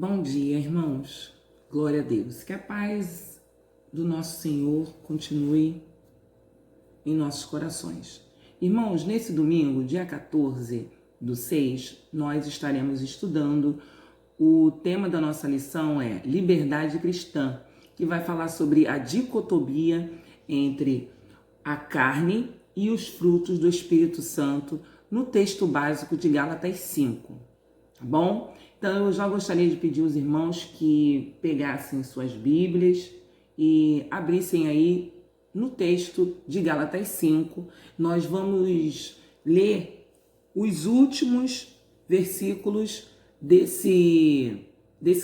Bom dia, irmãos. Glória a Deus. Que a paz do nosso Senhor continue em nossos corações. Irmãos, nesse domingo, dia 14/6, nós estaremos estudando. O tema da nossa lição é Liberdade Cristã, que vai falar sobre a dicotomia entre a carne e os frutos do Espírito Santo no texto básico de Gálatas 5. Tá bom? Então eu já gostaria de pedir aos irmãos que pegassem suas Bíblias e abrissem aí no texto de Gálatas 5. Nós vamos ler os últimos versículos desse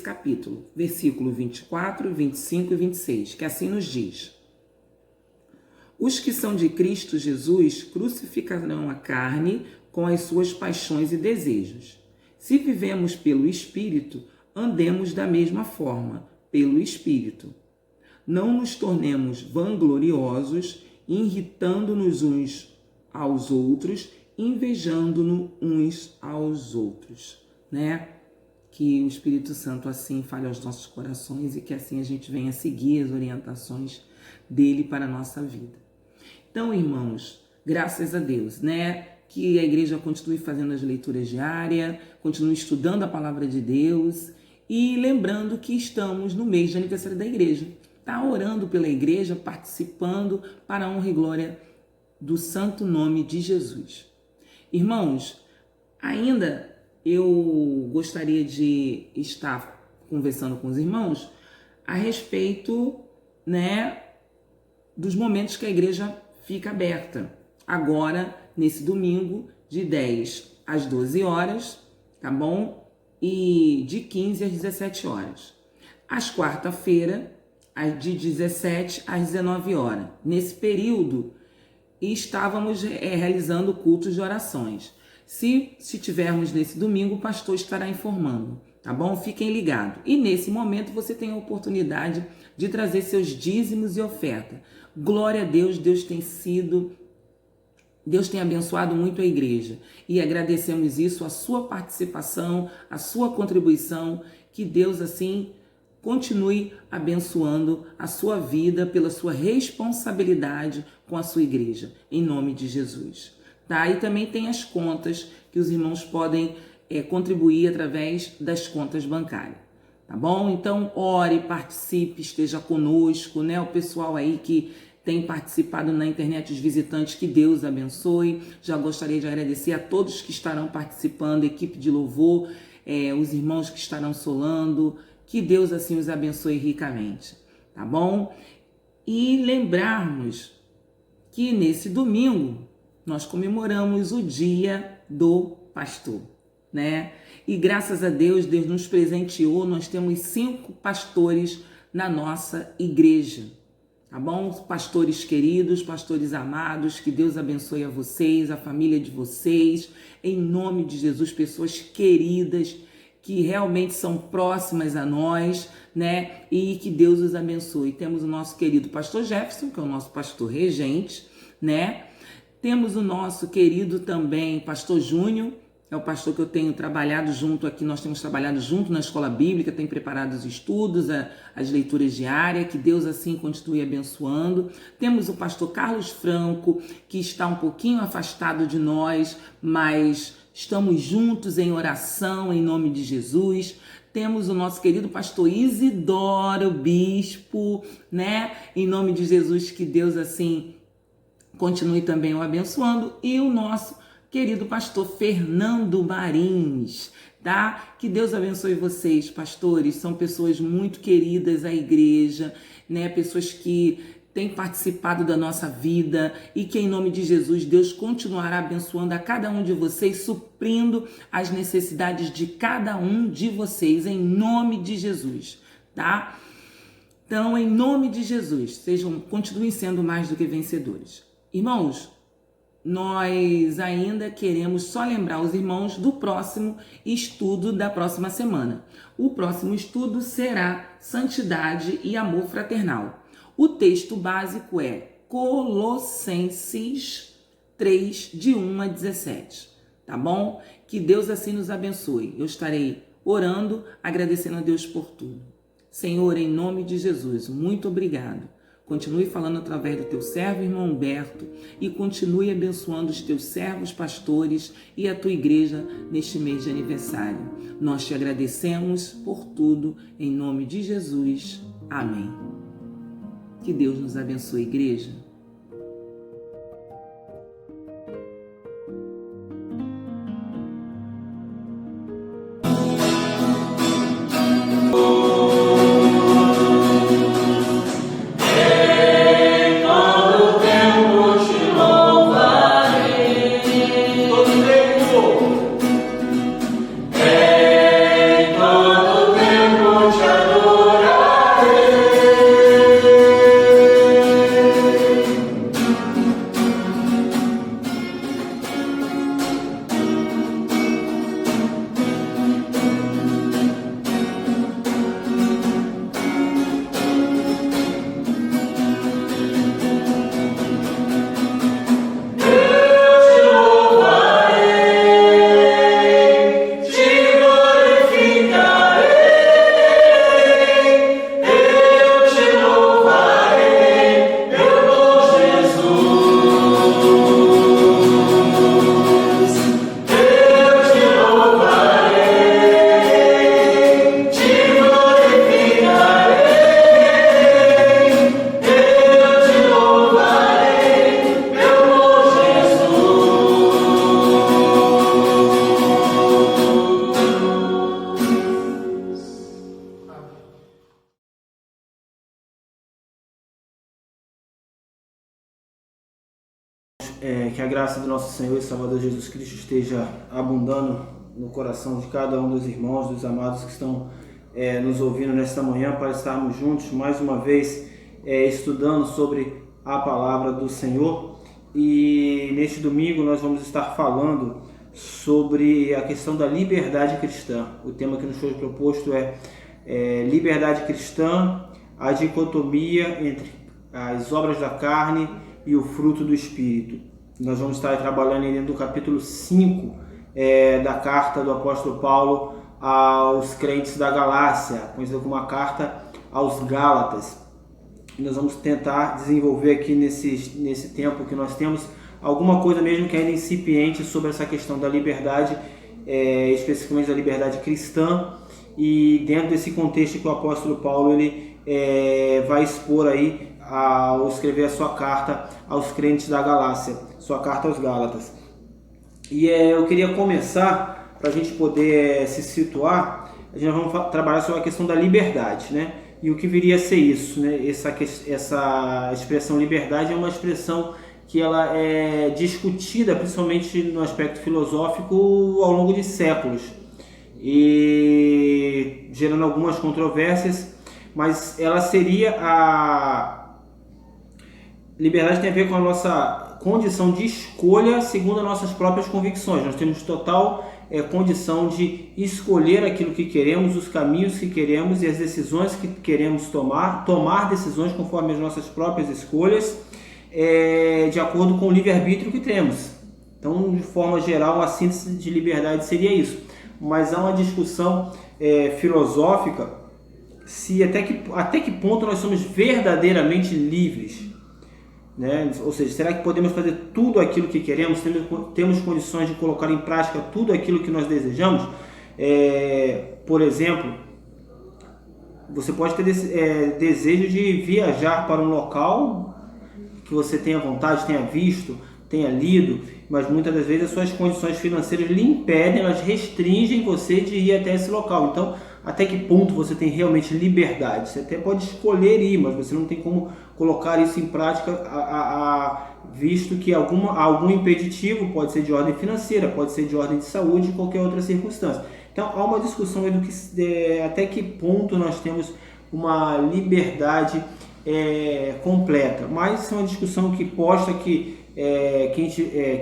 capítulo, versículo 24, 25 e 26, que assim nos diz: Os que são de Cristo Jesus crucificarão a carne com as suas paixões e desejos. Se vivemos pelo Espírito, andemos da mesma forma, pelo Espírito. Não nos tornemos vangloriosos, irritando-nos uns aos outros, invejando-nos uns aos outros, né? Que o Espírito Santo assim fale aos nossos corações e que assim a gente venha seguir as orientações dele para a nossa vida. Então, irmãos, graças a Deus, né? Que a igreja continue fazendo as leituras diárias, continue estudando a palavra de Deus e lembrando que estamos no mês de aniversário da igreja. Tá orando pela igreja, participando para a honra e glória do santo nome de Jesus. Irmãos, ainda eu gostaria de estar conversando com os irmãos a respeito, né, dos momentos que a igreja fica aberta. Agora, nesse domingo, de 10 às 12 horas, tá bom? E de 15 às 17 horas. Às quarta-feira, de 17 às 19 horas. Nesse período, estávamos realizando cultos de orações. Se tivermos nesse domingo, o pastor estará informando, tá bom? Fiquem ligados. E nesse momento, você tem a oportunidade de trazer seus dízimos e oferta. Glória a Deus, Deus tem abençoado muito a igreja e agradecemos isso, a sua participação, a sua contribuição, que Deus assim continue abençoando a sua vida pela sua responsabilidade com a sua igreja, em nome de Jesus. Tá? E também tem as contas que os irmãos podem contribuir através das contas bancárias. Tá bom? Então ore, participe, esteja conosco, né? O pessoal aí que tem participado na internet, os visitantes, que Deus abençoe. Já gostaria de agradecer a todos que estarão participando, equipe de louvor, os irmãos que estarão solando, que Deus assim os abençoe ricamente, tá bom? E lembrarmos que nesse domingo nós comemoramos o Dia do Pastor, né? E graças a Deus, Deus nos presenteou, nós temos 5 pastores na nossa igreja. Tá bom? Pastores queridos, pastores amados, que Deus abençoe a vocês, a família de vocês, em nome de Jesus, pessoas queridas, que realmente são próximas a nós, né? E que Deus os abençoe. Temos o nosso querido pastor Jefferson, que é o nosso pastor regente, né? Temos o nosso querido também pastor Júnior, é o pastor que eu tenho trabalhado junto aqui, nós temos trabalhado junto na escola bíblica, tem preparado os estudos, as leituras diárias, que Deus assim continue abençoando. Temos o pastor Carlos Franco, que está um pouquinho afastado de nós, mas estamos juntos em oração, em nome de Jesus. Temos o nosso querido pastor Isidoro, bispo, né? Em nome de Jesus, que Deus assim continue também o abençoando. E o nosso querido pastor Fernando Marins, tá? Que Deus abençoe vocês, pastores. São pessoas muito queridas à igreja, né? Pessoas que têm participado da nossa vida e que em nome de Jesus Deus continuará abençoando a cada um de vocês, suprindo as necessidades de cada um de vocês, em nome de Jesus, tá? Então, em nome de Jesus, continuem sendo mais do que vencedores. Irmãos, nós ainda queremos só lembrar os irmãos do próximo estudo da próxima semana. O próximo estudo será Santidade e Amor Fraternal. O texto básico é Colossenses 3, de 1 a 17. Tá bom? Que Deus assim nos abençoe. Eu estarei orando, agradecendo a Deus por tudo. Senhor, em nome de Jesus, muito obrigado. Continue falando através do teu servo, irmão Humberto, e continue abençoando os teus servos, pastores e a tua igreja neste mês de aniversário. Nós te agradecemos por tudo, em nome de Jesus. Amém. Que Deus nos abençoe, igreja. Que a graça do nosso Senhor e Salvador Jesus Cristo esteja abundando no coração de cada um dos irmãos, dos amados que estão nos ouvindo nesta manhã, para estarmos juntos mais uma vez estudando sobre a palavra do Senhor. E neste domingo nós vamos estar falando sobre a questão da liberdade cristã. O tema que nos foi proposto é liberdade cristã, a dicotomia entre as obras da carne e o fruto do Espírito. Nós vamos estar trabalhando dentro do capítulo 5 da carta do apóstolo Paulo aos crentes da Galácia, conhecida como a carta aos Gálatas. E nós vamos tentar desenvolver aqui nesse tempo que nós temos alguma coisa mesmo que ainda incipiente sobre essa questão da liberdade, especificamente da liberdade cristã, e dentro desse contexto que o apóstolo Paulo ele vai expor aí ao escrever a sua carta aos crentes da Galácia, sua carta aos Gálatas. E eu queria começar, para a gente poder se situar, a gente vai trabalhar sobre a questão da liberdade, né? E o que viria a ser isso, né? Essa expressão liberdade é uma expressão que ela é discutida, principalmente no aspecto filosófico, ao longo de séculos, e gerando algumas controvérsias, mas ela seria liberdade tem a ver com a nossa condição de escolha segundo as nossas próprias convicções. Nós temos total condição de escolher aquilo que queremos, os caminhos que queremos e as decisões que queremos tomar decisões conforme as nossas próprias escolhas, de acordo com o livre-arbítrio que temos. Então, de forma geral, a síntese de liberdade seria isso. Mas há uma discussão filosófica se até que ponto nós somos verdadeiramente livres. Né? Ou seja, será que podemos fazer tudo aquilo que queremos? Temos condições de colocar em prática tudo aquilo que nós desejamos? Por exemplo, você pode ter desejo de viajar para um local que você tenha vontade, tenha visto, tenha lido, mas muitas das vezes as suas condições financeiras lhe impedem, elas restringem você de ir até esse local. Então, até que ponto você tem realmente liberdade? Você até pode escolher ir, mas você não tem como colocar isso em prática, visto que algum impeditivo pode ser de ordem financeira, pode ser de ordem de saúde, qualquer outra circunstância. Então, há uma discussão aí até que ponto nós temos uma liberdade completa. Mas é uma discussão que posta que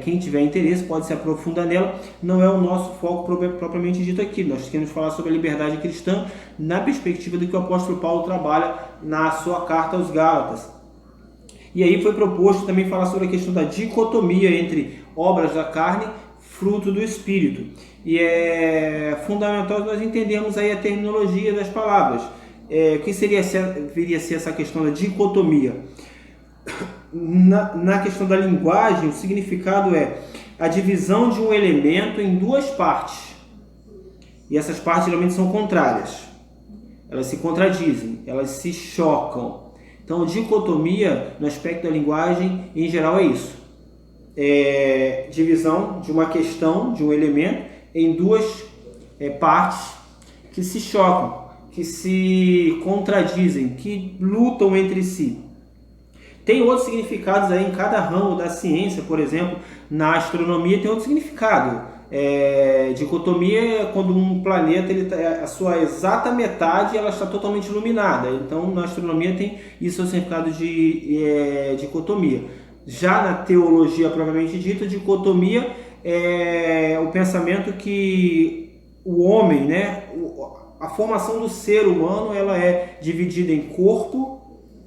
quem tiver interesse pode se aprofundar nela. Não é o nosso foco propriamente dito aqui. Nós queremos falar sobre a liberdade cristã na perspectiva do que o apóstolo Paulo trabalha na sua carta aos Gálatas. E aí foi proposto também falar sobre a questão da dicotomia entre obras da carne, fruto do Espírito. e é fundamental nós entendermos aí a terminologia das palavras. O que viria a ser essa questão da dicotomia? Na questão da linguagem, o significado é a divisão de um elemento em duas partes. E essas partes geralmente são contrárias. Elas se contradizem, elas se chocam. Então, dicotomia, no aspecto da linguagem, em geral é isso. Divisão de uma questão, de um elemento, em duas partes que se chocam, que se contradizem, que lutam entre si. Tem outros significados aí em cada ramo da ciência, por exemplo, na astronomia tem outro significado. Dicotomia é quando um planeta, a sua exata metade ela está totalmente iluminada. Então, na astronomia tem isso, o significado de dicotomia. Já na teologia propriamente dita, dicotomia é o pensamento que o homem, né, a formação do ser humano, ela é dividida em corpo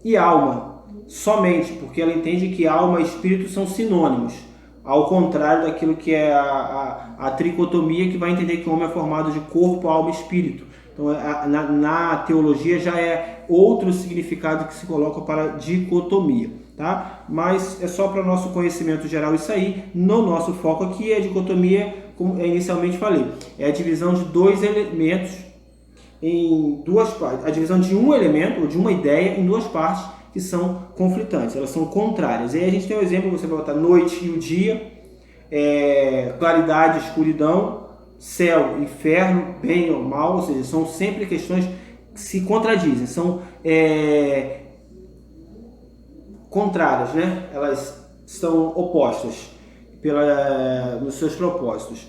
e alma. Somente, porque ela entende que alma e espírito são sinônimos, ao contrário daquilo que é a tricotomia, que vai entender que o homem é formado de corpo, alma e espírito. Então, na teologia já é outro significado que se coloca para dicotomia, tá? Mas é só para o nosso conhecimento geral isso aí. No nosso foco aqui, a dicotomia, como eu inicialmente falei, é a divisão de dois elementos em duas partes, a divisão de um elemento ou de uma ideia em duas partes que são conflitantes, elas são contrárias. E aí a gente tem um exemplo, você vai botar noite e o dia, claridade e escuridão, céu, inferno, bem ou mal, ou seja, são sempre questões que se contradizem, são contrárias, né? Elas são opostas nos seus propósitos.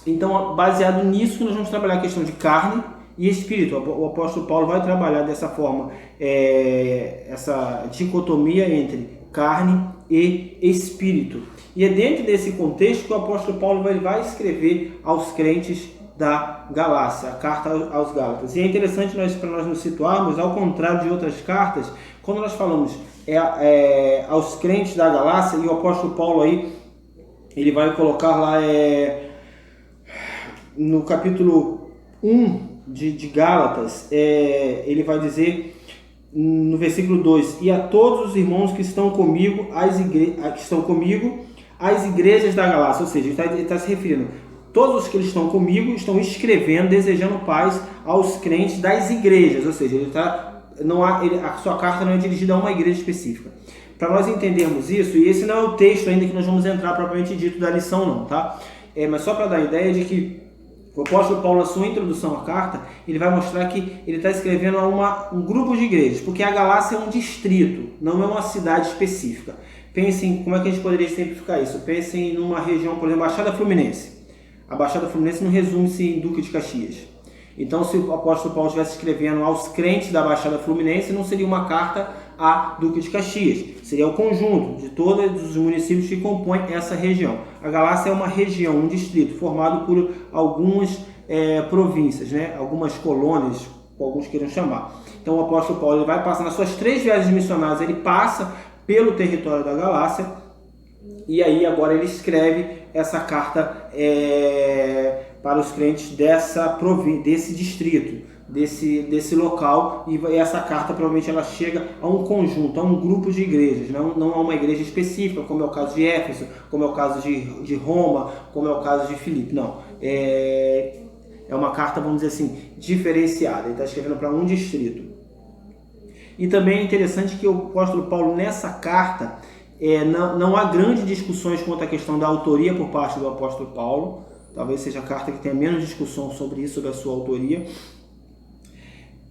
Então, baseado nisso, nós vamos trabalhar a questão de carne e espírito. O apóstolo Paulo vai trabalhar dessa forma essa dicotomia entre carne e espírito. E é dentro desse contexto que o apóstolo Paulo vai escrever aos crentes da Galácia, a carta aos Gálatas. E é interessante para nós nos situarmos, ao contrário de outras cartas, quando nós falamos aos crentes da Galácia, e o apóstolo Paulo aí, ele vai colocar lá no capítulo 1 de Gálatas, ele vai dizer no versículo 2: e a todos os irmãos que estão comigo, as igrejas da Galácia. Ou seja, ele está se referindo, todos os que estão comigo estão escrevendo, desejando paz aos crentes das igrejas. Ou seja, a sua carta não é dirigida a uma igreja específica. Para nós entendermos isso, e esse não é o texto ainda que nós vamos entrar propriamente dito da lição não, tá? Mas só para dar a ideia de que o apóstolo Paulo, na sua introdução à carta, ele vai mostrar que ele está escrevendo a um grupo de igrejas, porque a Galácia é um distrito, não é uma cidade específica. Pensem, como é que a gente poderia simplificar isso? Pensem numa região, por exemplo, Baixada Fluminense. A Baixada Fluminense não resume-se em Duque de Caxias. Então, se o apóstolo Paulo estivesse escrevendo aos crentes da Baixada Fluminense, não seria uma carta a Duque de Caxias, seria o conjunto de todos os municípios que compõem essa região. A Galácia é uma região, um distrito, formado por algumas províncias, né? Algumas colônias, como alguns queiram chamar. Então o apóstolo Paulo ele vai passar nas suas 3 viagens missionárias, ele passa pelo território da Galácia, e aí agora ele escreve essa carta para os crentes desse distrito, desse local, e essa carta provavelmente ela chega a um conjunto, a um grupo de igrejas, não a uma igreja específica, como é o caso de Éfeso, como é o caso de Roma, como é o caso de Filipe. Não, é uma carta, vamos dizer assim, diferenciada. Ele está escrevendo para um distrito. E também é interessante que o apóstolo Paulo, nessa carta, não há grandes discussões quanto à questão da autoria por parte do apóstolo Paulo. Talvez seja a carta que tenha menos discussão sobre isso, sobre a sua autoria.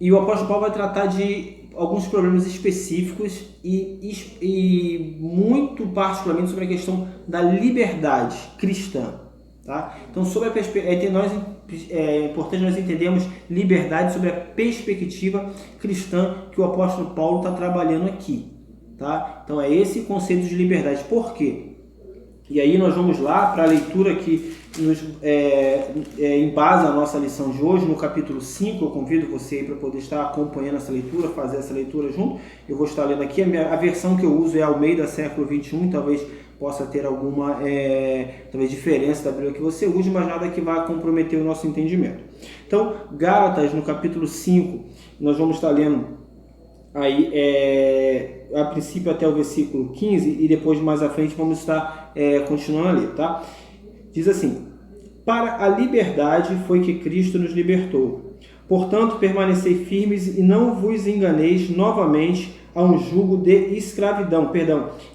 E o apóstolo Paulo vai tratar de alguns problemas específicos e muito particularmente sobre a questão da liberdade cristã. Tá? Então, sobre a é importante nós entendermos liberdade sobre a perspectiva cristã que o apóstolo Paulo está trabalhando aqui. Tá? Então, é esse conceito de liberdade. Por quê? E aí nós vamos lá para a leitura que nos embasa a nossa lição de hoje, no capítulo 5. Eu convido você aí para poder estar acompanhando essa leitura, fazer essa leitura junto. Eu vou estar lendo aqui, a versão que eu uso é Almeida século 21, talvez possa ter alguma talvez diferença da Bíblia que você use, mas nada que vá comprometer o nosso entendimento. Então, Gálatas, no capítulo 5, nós vamos estar lendo aí a princípio até o versículo 15 e depois mais à frente vamos estar continuando a ler, tá? Diz assim: para a liberdade foi que Cristo nos libertou. Portanto, permanecei firmes e não vos enganeis novamente a um jugo de escravidão.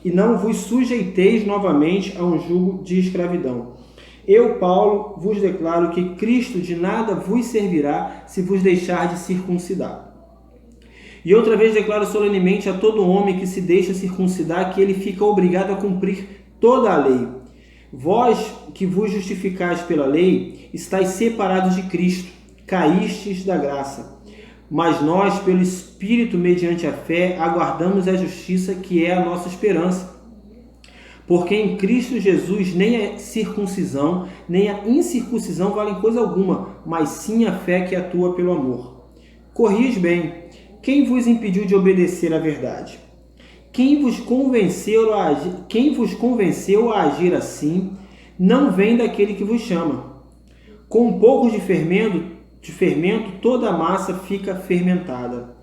E não vos sujeiteis novamente a um jugo de escravidão. Eu, Paulo, vos declaro que Cristo de nada vos servirá se vos deixar de circuncidar. E outra vez declaro solenemente a todo homem que se deixa circuncidar que ele fica obrigado a cumprir toda a lei. Vós que vos justificais pela lei, estáis separados de Cristo, caístes da graça. Mas nós, pelo Espírito, mediante a fé, aguardamos a justiça que é a nossa esperança. Porque em Cristo Jesus nem a circuncisão, nem a incircuncisão valem coisa alguma, mas sim a fé que atua pelo amor. Corris bem, quem vos impediu de obedecer à verdade? Quem vos convenceu a agir assim, não vem daquele que vos chama. Com um pouco de fermento, toda a massa fica fermentada.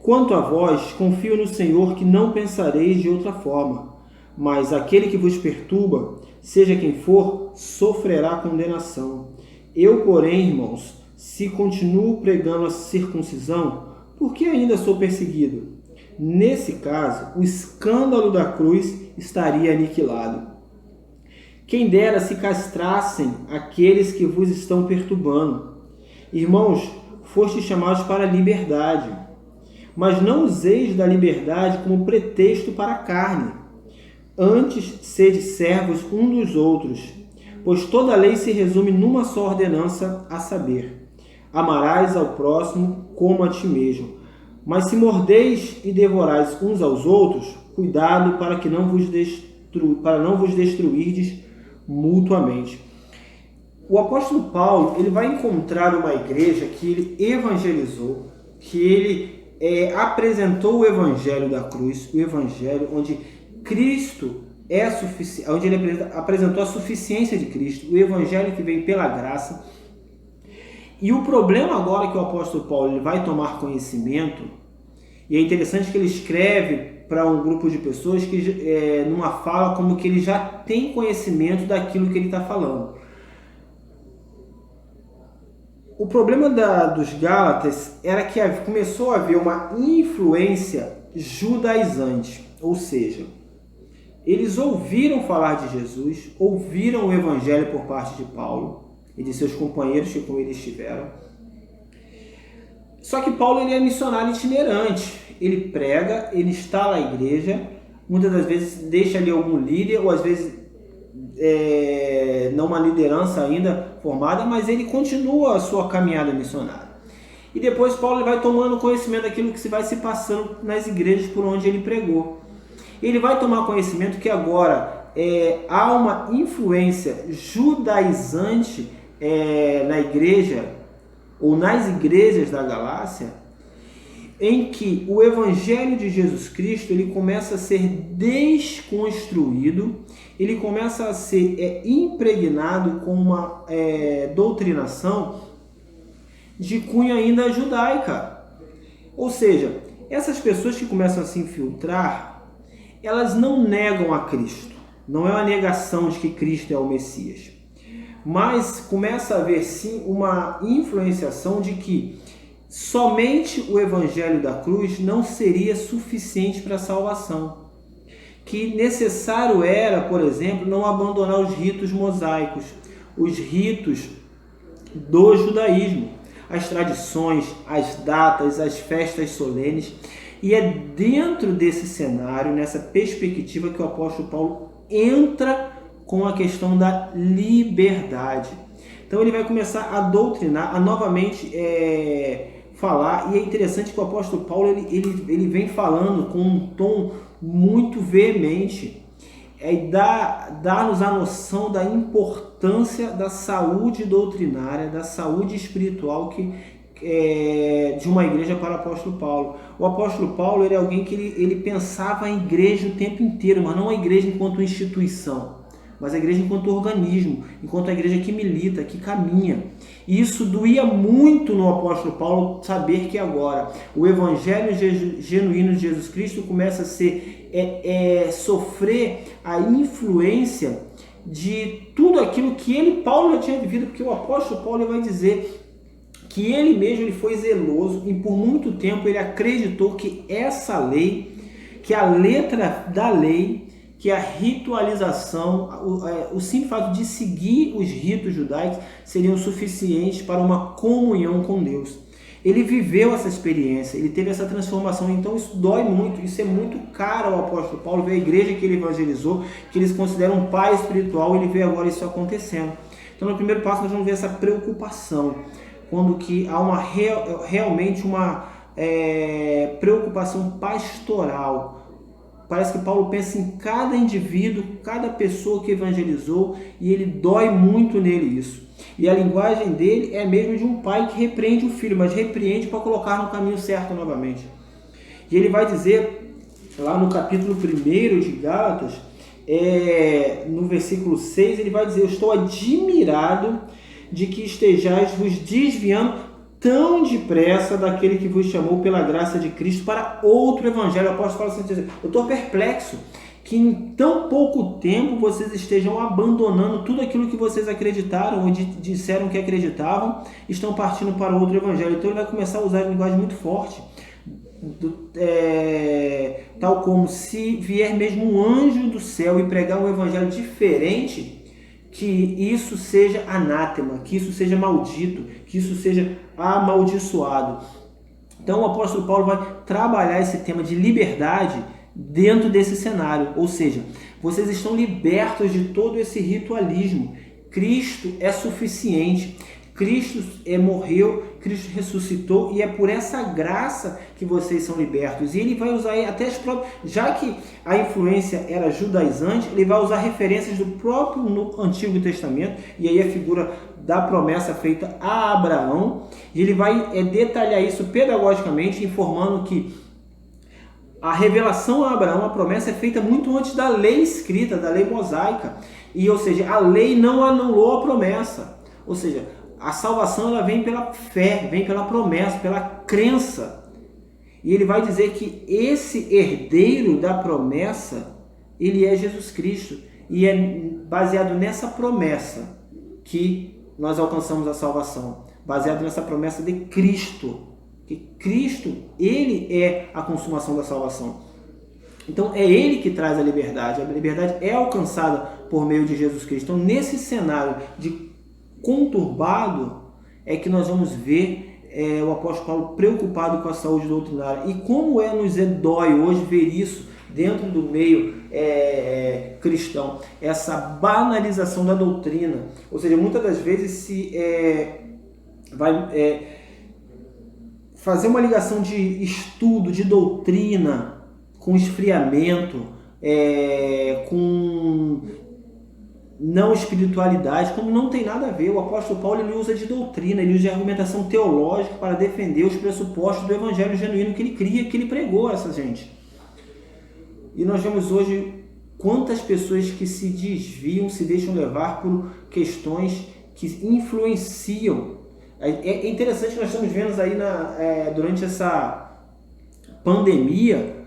Quanto a vós, confio no Senhor que não pensareis de outra forma, mas aquele que vos perturba, seja quem for, sofrerá condenação. Eu, porém, irmãos, se continuo pregando a circuncisão, por que ainda sou perseguido? Nesse caso, o escândalo da cruz estaria aniquilado. Quem dera se castrassem aqueles que vos estão perturbando. Irmãos, fostes chamados para a liberdade, mas não useis da liberdade como pretexto para a carne. Antes, sede servos um dos outros, pois toda a lei se resume numa só ordenança, a saber: amarás ao próximo como a ti mesmo. Mas se mordeis e devorais uns aos outros, cuidado para não vos destruirdes mutuamente. O apóstolo Paulo, ele vai encontrar uma igreja que ele evangelizou, que ele apresentou o evangelho da cruz, o evangelho onde Cristo é suficiente, onde ele apresentou a suficiência de Cristo, o evangelho que vem pela graça. E o problema agora que o apóstolo Paulo ele vai tomar conhecimento, e é interessante que ele escreve para um grupo de pessoas que numa fala como que ele já tem conhecimento daquilo que ele está falando. O problema dos Gálatas era que começou a haver uma influência judaizante, ou seja, eles ouviram falar de Jesus, ouviram o evangelho por parte de Paulo e de seus companheiros que com ele estiveram. Só que Paulo ele é missionário itinerante, ele prega, ele está na igreja, muitas das vezes deixa ali algum líder, ou às vezes não uma liderança ainda formada, mas ele continua a sua caminhada missionária. E depois Paulo vai tomando conhecimento daquilo que se vai se passando nas igrejas por onde ele pregou. Ele vai tomar conhecimento que agora há uma influência judaizante na igreja, ou nas igrejas da Galácia, em que o evangelho de Jesus Cristo ele começa a ser desconstruído, ele começa a ser impregnado com uma doutrinação de cunho ainda judaica. Ou seja, essas pessoas que começam a se infiltrar, elas não negam a Cristo, não é uma negação de que Cristo é o Messias, mas começa a haver sim uma influenciação de que somente o evangelho da cruz não seria suficiente para a salvação, que necessário era, por exemplo, não abandonar os ritos mosaicos, os ritos do judaísmo, as tradições, as datas, as festas solenes. E é dentro desse cenário, nessa perspectiva, que o apóstolo Paulo entra com a questão da liberdade. Então ele vai começar a doutrinar, a novamente falar, e é interessante que o apóstolo Paulo ele vem falando com um tom muito veemente, dá-nos a noção da importância da saúde doutrinária, da saúde espiritual que de uma igreja para o apóstolo Paulo. O apóstolo Paulo era alguém que ele pensava a igreja o tempo inteiro, mas não a igreja enquanto instituição, mas a igreja enquanto organismo, enquanto a igreja que milita, que caminha. E isso doía muito no apóstolo Paulo, saber que agora o evangelho genuíno de Jesus Cristo começa a ser, sofrer a influência de tudo aquilo que Paulo já tinha vivido, porque o apóstolo Paulo vai dizer que ele mesmo ele foi zeloso e por muito tempo ele acreditou que essa lei, que a letra da lei, que a ritualização, o simples fato de seguir os ritos judaicos seriam suficientes para uma comunhão com Deus. Ele viveu essa experiência, ele teve essa transformação, então isso dói muito, isso é muito caro ao apóstolo Paulo, ver a igreja que ele evangelizou, que eles consideram um pai espiritual, ele vê agora isso acontecendo. Então no primeiro passo nós vamos ver essa preocupação, quando que há realmente uma preocupação pastoral. Parece que Paulo pensa em cada indivíduo, cada pessoa que evangelizou, e ele dói muito nele isso. E a linguagem dele é mesmo de um pai que repreende o filho, mas repreende para colocar no caminho certo novamente. E ele vai dizer, lá no capítulo 1 de Gálatas, no versículo 6, ele vai dizer: eu estou admirado de que estejais vos desviando tão depressa daquele que vos chamou pela graça de Cristo para outro evangelho. O apóstolo fala assim: eu estou perplexo que em tão pouco tempo vocês estejam abandonando tudo aquilo que vocês acreditaram ou disseram que acreditavam, estão partindo para outro evangelho. Então ele vai começar a usar uma linguagem muito forte, tal como se vier mesmo um anjo do céu e pregar um evangelho diferente, que isso seja anátema, que isso seja maldito, que isso seja amaldiçoado. Então o apóstolo Paulo vai trabalhar esse tema de liberdade dentro desse cenário, ou seja, vocês estão libertos de todo esse ritualismo. Cristo é suficiente, Cristo morreu, Cristo ressuscitou, e é por essa graça que vocês são libertos. E ele vai usar até as próprias, já que a influência era judaizante, ele vai usar referências do próprio no Antigo Testamento, e aí a figura da promessa feita a Abraão, e ele vai detalhar isso pedagogicamente, informando que a revelação a Abraão, a promessa é feita muito antes da lei escrita, da lei mosaica, ou seja, a lei não anulou a promessa, ou seja, a salvação ela vem pela fé, vem pela promessa, pela crença. E ele vai dizer que esse herdeiro da promessa, ele é Jesus Cristo. E é baseado nessa promessa que nós alcançamos a salvação. Baseado nessa promessa de Cristo. Que Cristo, ele é a consumação da salvação. Então é ele que traz a liberdade. A liberdade é alcançada por meio de Jesus Cristo. Então nesse cenário de conturbado é que nós vamos ver o apóstolo Paulo preocupado com a saúde doutrinária. E como nos dói hoje ver isso dentro do meio cristão, essa banalização da doutrina. Ou seja, muitas das vezes se vai fazer uma ligação de estudo, de doutrina, com esfriamento, com não espiritualidade, como não tem nada a ver. O apóstolo Paulo ele usa de doutrina, ele usa de argumentação teológica para defender os pressupostos do evangelho genuíno que ele cria, que ele pregou a essa gente. E nós vemos hoje quantas pessoas que se desviam, se deixam levar por questões que influenciam. É interessante que nós estamos vendo aí durante essa pandemia,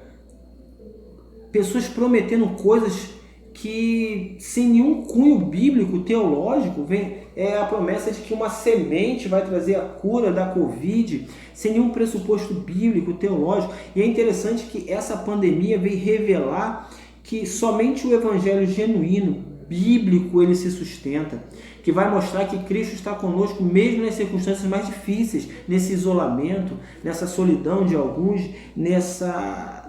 pessoas prometendo coisas que sem nenhum cunho bíblico, teológico, vem a promessa de que uma semente vai trazer a cura da Covid, sem nenhum pressuposto bíblico, teológico. E é interessante que essa pandemia veio revelar que somente o evangelho genuíno, bíblico, ele se sustenta, que vai mostrar que Cristo está conosco mesmo nas circunstâncias mais difíceis, nesse isolamento, nessa solidão de alguns, nessa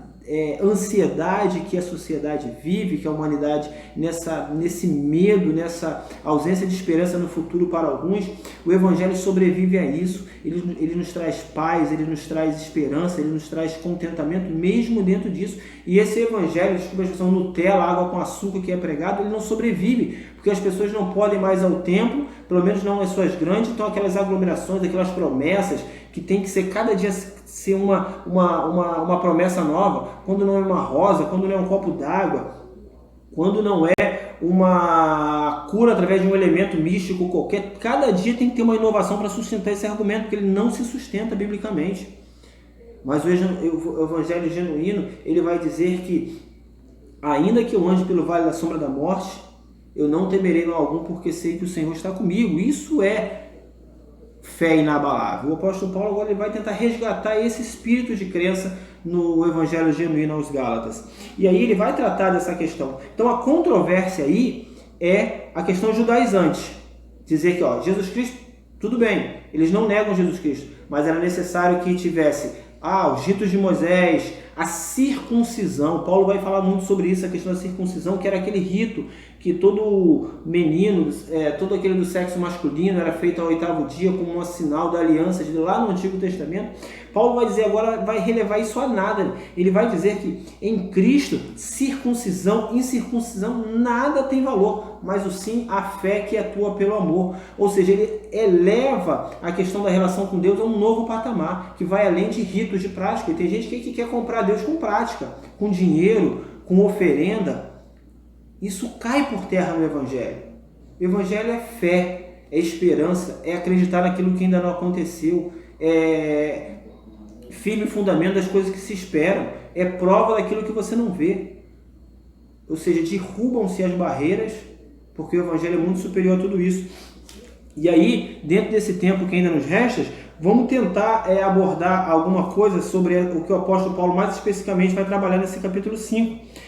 ansiedade que a sociedade vive, que a humanidade, nesse medo, nessa ausência de esperança no futuro para alguns. O Evangelho sobrevive a isso, ele nos traz paz, ele nos traz esperança, ele nos traz contentamento mesmo dentro disso. E esse Evangelho, desculpa a expressão, Nutella, água com açúcar que é pregado, ele não sobrevive, porque as pessoas não podem mais ao templo, pelo menos não as suas grandes, então aquelas aglomerações, aquelas promessas que tem que ser cada dia ser uma promessa nova, quando não é uma rosa, quando não é um copo d'água, quando não é uma cura através de um elemento místico qualquer, cada dia tem que ter uma inovação para sustentar esse argumento, porque ele não se sustenta biblicamente. Mas o evangelho genuíno, ele vai dizer que ainda que eu ande pelo vale da sombra da morte, eu não temerei mal algum, porque sei que o Senhor está comigo. Isso é fé inabalável. O apóstolo Paulo agora ele vai tentar resgatar esse espírito de crença no evangelho genuíno aos Gálatas. E aí ele vai tratar dessa questão. Então a controvérsia aí é a questão judaizante. Dizer que Jesus Cristo, tudo bem, eles não negam Jesus Cristo, mas era necessário que tivesse os ritos de Moisés, a circuncisão. Paulo vai falar muito sobre isso, a questão da circuncisão, que era aquele rito que todo menino, todo aquele do sexo masculino era feito ao 8º dia como um sinal da aliança de lá no Antigo Testamento. Paulo vai dizer agora, vai relevar isso a nada. Ele vai dizer que em Cristo, circuncisão, incircuncisão, nada tem valor, mas o sim a fé que atua pelo amor. Ou seja, ele eleva a questão da relação com Deus a um novo patamar, que vai além de ritos, de prática. E tem gente que quer comprar Deus com prática, com dinheiro, com oferenda. Isso cai por terra no Evangelho. O Evangelho é fé, é esperança, é acreditar naquilo que ainda não aconteceu, é firme fundamento das coisas que se esperam, é prova daquilo que você não vê. Ou seja, derrubam-se as barreiras, porque o Evangelho é muito superior a tudo isso. E aí, dentro desse tempo que ainda nos resta, vamos tentar abordar alguma coisa sobre o que o apóstolo Paulo mais especificamente vai trabalhar nesse capítulo 5.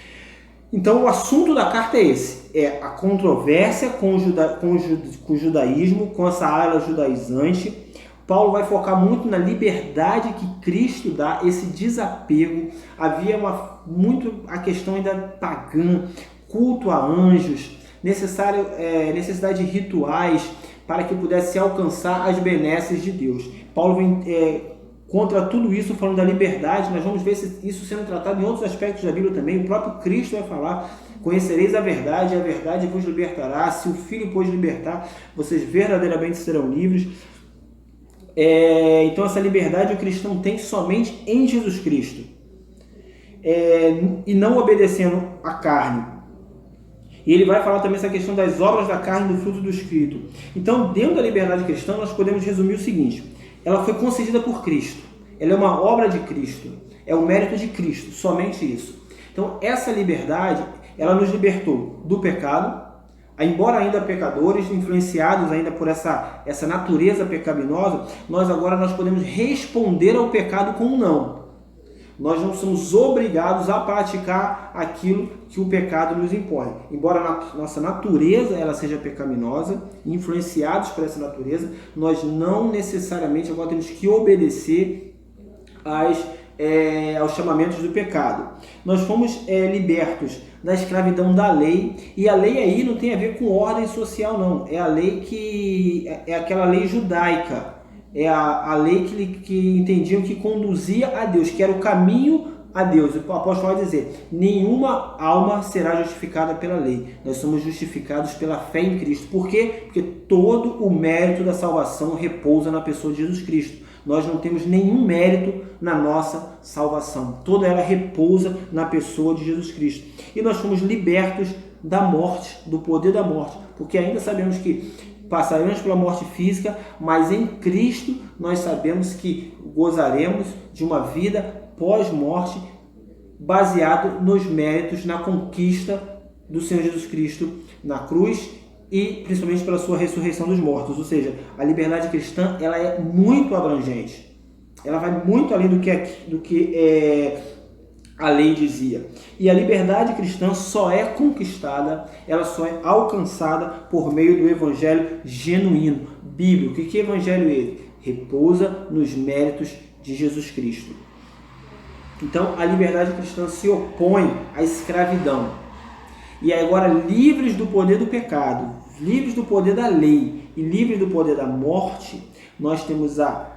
Então o assunto da carta é esse, é a controvérsia com o judaísmo, com essa ala judaizante. Paulo vai focar muito na liberdade que Cristo dá, esse desapego. Havia muito a questão ainda pagã, culto a anjos, necessidade de rituais para que pudesse alcançar as benesses de Deus. Paulo vem contra tudo isso, falando da liberdade. Nós vamos ver isso sendo tratado em outros aspectos da Bíblia também. O próprio Cristo vai falar: conhecereis a verdade vos libertará. Se o Filho pôde libertar, vocês verdadeiramente serão livres. Então essa liberdade o cristão tem somente em Jesus Cristo, e não obedecendo à carne. E ele vai falar também essa questão das obras da carne e do fruto do Espírito. Então, dentro da liberdade cristã, nós podemos resumir o seguinte: ela foi concedida por Cristo, ela é uma obra de Cristo, é o mérito de Cristo, somente isso. Então essa liberdade, ela nos libertou do pecado, embora ainda pecadores, influenciados ainda por essa natureza pecaminosa, nós podemos responder ao pecado com um não. Nós não somos obrigados a praticar aquilo que o pecado nos impõe. Embora a nossa natureza ela seja pecaminosa, influenciados por essa natureza, nós não necessariamente agora temos que obedecer aos chamamentos do pecado. Nós fomos libertos da escravidão da lei, e a lei aí não tem a ver com ordem social, não. É a lei que é aquela lei judaica. É a lei que entendiam que conduzia a Deus, que era o caminho a Deus. O apóstolo vai dizer: nenhuma alma será justificada pela lei. Nós somos justificados pela fé em Cristo. Por quê? Porque todo o mérito da salvação repousa na pessoa de Jesus Cristo. Nós não temos nenhum mérito na nossa salvação. Toda ela repousa na pessoa de Jesus Cristo. E nós fomos libertos da morte, do poder da morte. Porque ainda sabemos que passaremos pela morte física, mas em Cristo nós sabemos que gozaremos de uma vida pós-morte, baseado nos méritos, na conquista do Senhor Jesus Cristo na cruz e principalmente pela sua ressurreição dos mortos. Ou seja, a liberdade cristã ela é muito abrangente, ela vai muito além do que a lei dizia. E a liberdade cristã só é conquistada, ela só é alcançada por meio do evangelho genuíno, bíblico. Que evangelho é ele? Repousa nos méritos de Jesus Cristo. Então a liberdade cristã se opõe à escravidão. E agora, livres do poder do pecado, livres do poder da lei e livres do poder da morte, nós temos a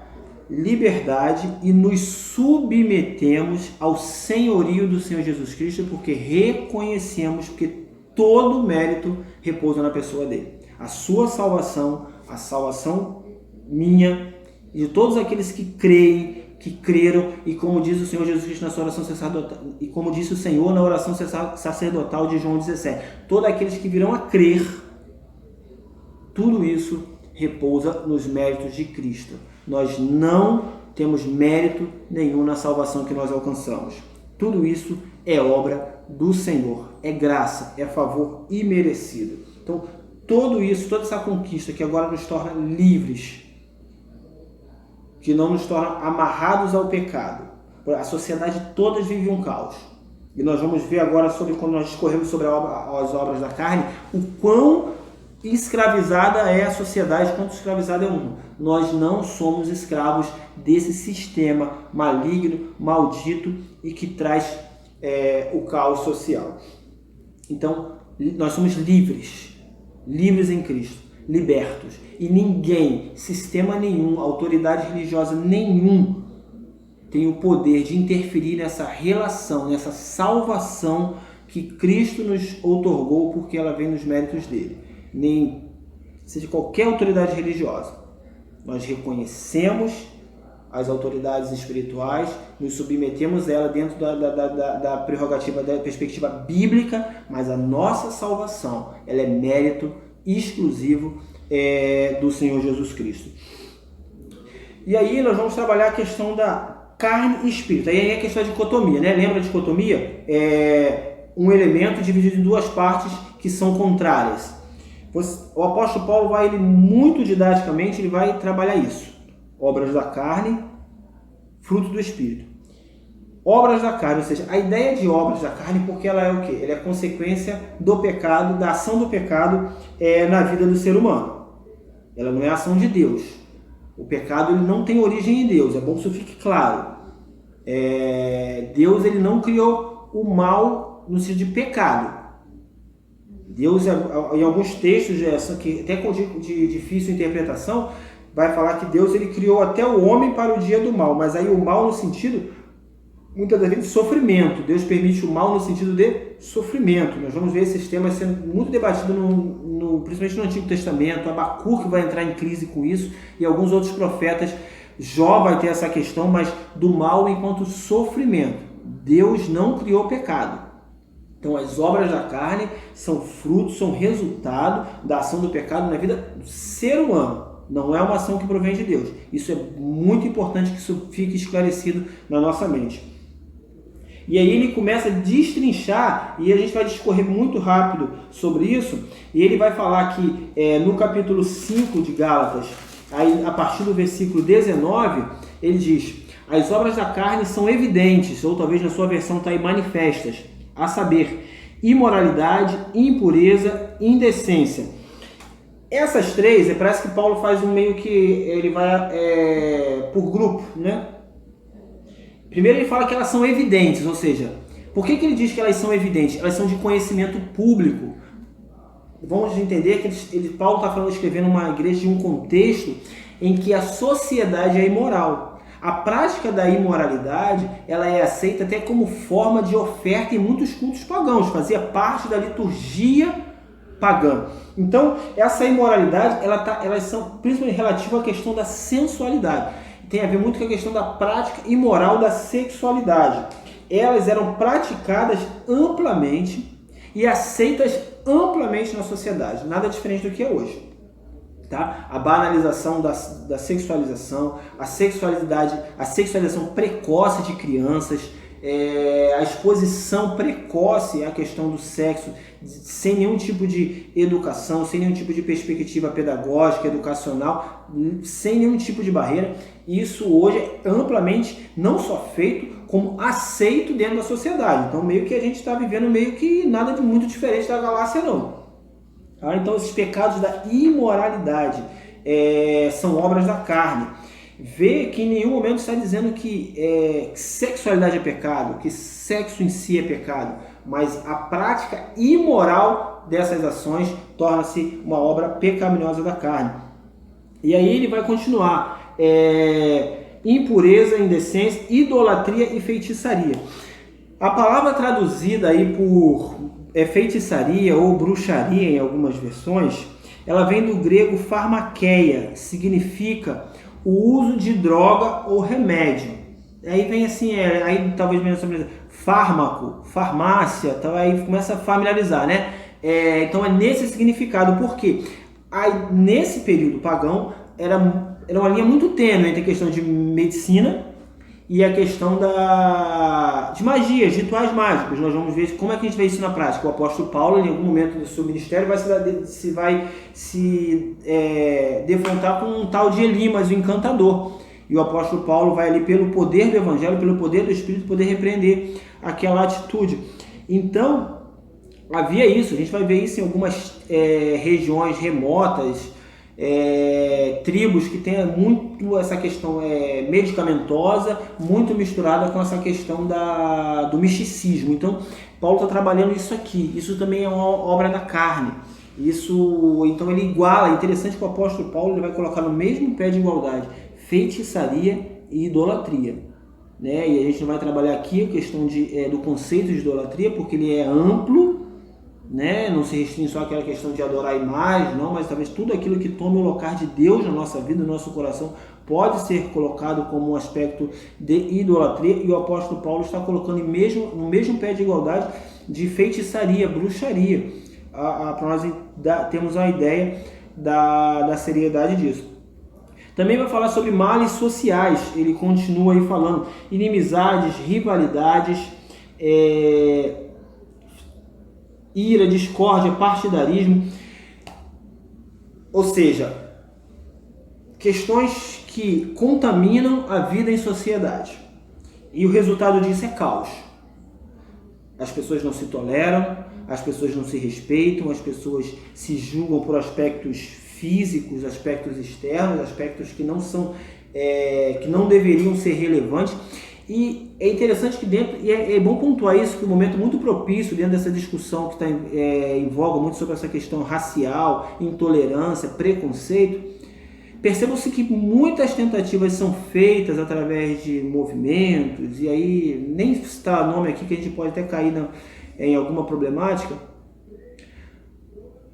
liberdade e nos submetemos ao senhorio do Senhor Jesus Cristo, porque reconhecemos que todo o mérito repousa na pessoa dele. A sua salvação, a salvação minha de todos aqueles que creem, que creram, e como diz o Senhor Jesus Cristo na sua oração sacerdotal, e como disse o Senhor na oração sacerdotal de João 17, todos aqueles que virão a crer, tudo isso repousa nos méritos de Cristo. Nós não temos mérito nenhum na salvação que nós alcançamos. Tudo isso é obra do Senhor, é graça, é favor imerecido. Então, tudo isso, toda essa conquista que agora nos torna livres, que não nos torna amarrados ao pecado. A sociedade toda vive um caos. E nós vamos ver agora, quando nós discorremos sobre as obras da carne, o quão escravizada é a sociedade, quanto escravizada é o mundo. Nós não somos escravos desse sistema maligno, maldito e que traz o caos social. Então, nós somos livres em Cristo, libertos. E ninguém, sistema nenhum, autoridade religiosa nenhum tem o poder de interferir nessa relação, nessa salvação que Cristo nos outorgou, porque ela vem nos méritos dele. Nem seja qualquer autoridade religiosa. Nós reconhecemos as autoridades espirituais, nos submetemos a ela dentro da prerrogativa, da perspectiva bíblica, mas a nossa salvação, ela é mérito exclusivo do Senhor Jesus Cristo. E aí nós vamos trabalhar a questão da carne e espírito. Aí é a questão da dicotomia, né? Lembra a dicotomia? É um elemento dividido em duas partes que são contrárias. O apóstolo Paulo vai, muito didaticamente, ele vai trabalhar isso. Obras da carne, fruto do Espírito. Obras da carne, ou seja, a ideia de obras da carne, porque ela é o quê? Ela é consequência do pecado, da ação do pecado na vida do ser humano. Ela não é a ação de Deus. O pecado ele não tem origem em Deus, é bom que isso fique claro. Deus ele não criou o mal no sentido de pecado. Deus, em alguns textos, que até de difícil interpretação, vai falar que Deus ele criou até o homem para o dia do mal, mas aí o mal no sentido, muitas das vezes, de sofrimento. Deus permite o mal no sentido de sofrimento. Nós vamos ver esses temas sendo muito debatidos, principalmente no Antigo Testamento. Abacuque vai entrar em crise com isso, e alguns outros profetas. Jó vai ter essa questão, mas do mal enquanto sofrimento. Deus não criou pecado. Então as obras da carne são fruto, são resultado da ação do pecado na vida do ser humano. Não é uma ação que provém de Deus. Isso é muito importante que isso fique esclarecido na nossa mente. E aí ele começa a destrinchar, e a gente vai discorrer muito rápido sobre isso, e ele vai falar que no capítulo 5 de Gálatas, aí, a partir do versículo 19, ele diz: as obras da carne são evidentes, ou talvez na sua versão está aí manifestas, a saber, imoralidade, impureza, indecência. Essas três, parece que Paulo faz um meio que ele vai por grupo, né? Primeiro ele fala que elas são evidentes, ou seja, por que ele diz que elas são evidentes? Elas são de conhecimento público. Vamos entender que Paulo está escrevendo uma igreja de um contexto em que a sociedade é imoral. A prática da imoralidade, ela é aceita até como forma de oferta em muitos cultos pagãos, fazia parte da liturgia pagã. Então, essa imoralidade, elas são principalmente relativas à questão da sensualidade. Tem a ver muito com a questão da prática imoral da sexualidade. Elas eram praticadas amplamente e aceitas amplamente na sociedade, nada diferente do que é hoje. Tá? A banalização da sexualização, a sexualização precoce de crianças, a exposição precoce à questão do sexo, sem nenhum tipo de educação, sem nenhum tipo de perspectiva pedagógica, educacional, sem nenhum tipo de barreira. Isso hoje é amplamente não só feito, como aceito dentro da sociedade. Então meio que a gente está vivendo meio que nada de muito diferente da galáxia não. Tá? Então esses pecados da imoralidade são obras da carne. Vê que em nenhum momento está dizendo que sexualidade é pecado, que sexo em si é pecado, mas a prática imoral dessas ações torna-se uma obra pecaminosa da carne. E aí ele vai continuar. Impureza, indecência, idolatria e feitiçaria. A palavra traduzida aí por feitiçaria ou bruxaria em algumas versões, ela vem do grego pharmakeia, significa o uso de droga ou remédio. Aí vem assim, aí talvez menos sobre fármaco, farmácia, então aí começa a familiarizar, né? Então é nesse significado, porque aí, nesse período pagão era uma linha muito tênue entre a questão de medicina e a questão de magias, rituais mágicos. Nós vamos ver como é que a gente vê isso na prática. O apóstolo Paulo, em algum momento do seu ministério, vai se defrontar com um tal de Elimas, o encantador. E o apóstolo Paulo vai ali, pelo poder do evangelho, pelo poder do Espírito, poder repreender aquela atitude. Então, havia isso. A gente vai ver isso em algumas regiões remotas, tribos que tem muito essa questão medicamentosa, muito misturada com essa questão do misticismo. Então, Paulo está trabalhando isso aqui. Isso também é uma obra da carne. Então ele iguala. É interessante que o apóstolo Paulo ele vai colocar no mesmo pé de igualdade feitiçaria e idolatria, né? E a gente não vai trabalhar aqui a questão do conceito de idolatria, porque ele é amplo, né? Não se restringe só àquela questão de adorar a imagem, não, mas talvez tudo aquilo que tome o lugar de Deus na nossa vida, no nosso coração, pode ser colocado como um aspecto de idolatria, e o apóstolo Paulo está colocando no mesmo pé de igualdade de feitiçaria, bruxaria, para nós termos uma ideia da seriedade disso. Também vai falar sobre males sociais. Ele continua aí falando inimizades, rivalidades, ira, discórdia, partidarismo. Ou seja, questões que contaminam a vida em sociedade. E o resultado disso é caos. As pessoas não se toleram, as pessoas não se respeitam, as pessoas se julgam por aspectos físicos, aspectos externos, aspectos que não deveriam ser relevantes. E é interessante que e é bom pontuar isso, que um momento muito propício dentro dessa discussão que está em voga muito sobre essa questão racial, intolerância, preconceito, percebam-se que muitas tentativas são feitas através de movimentos, e aí nem citar nome aqui que a gente pode até cair em alguma problemática.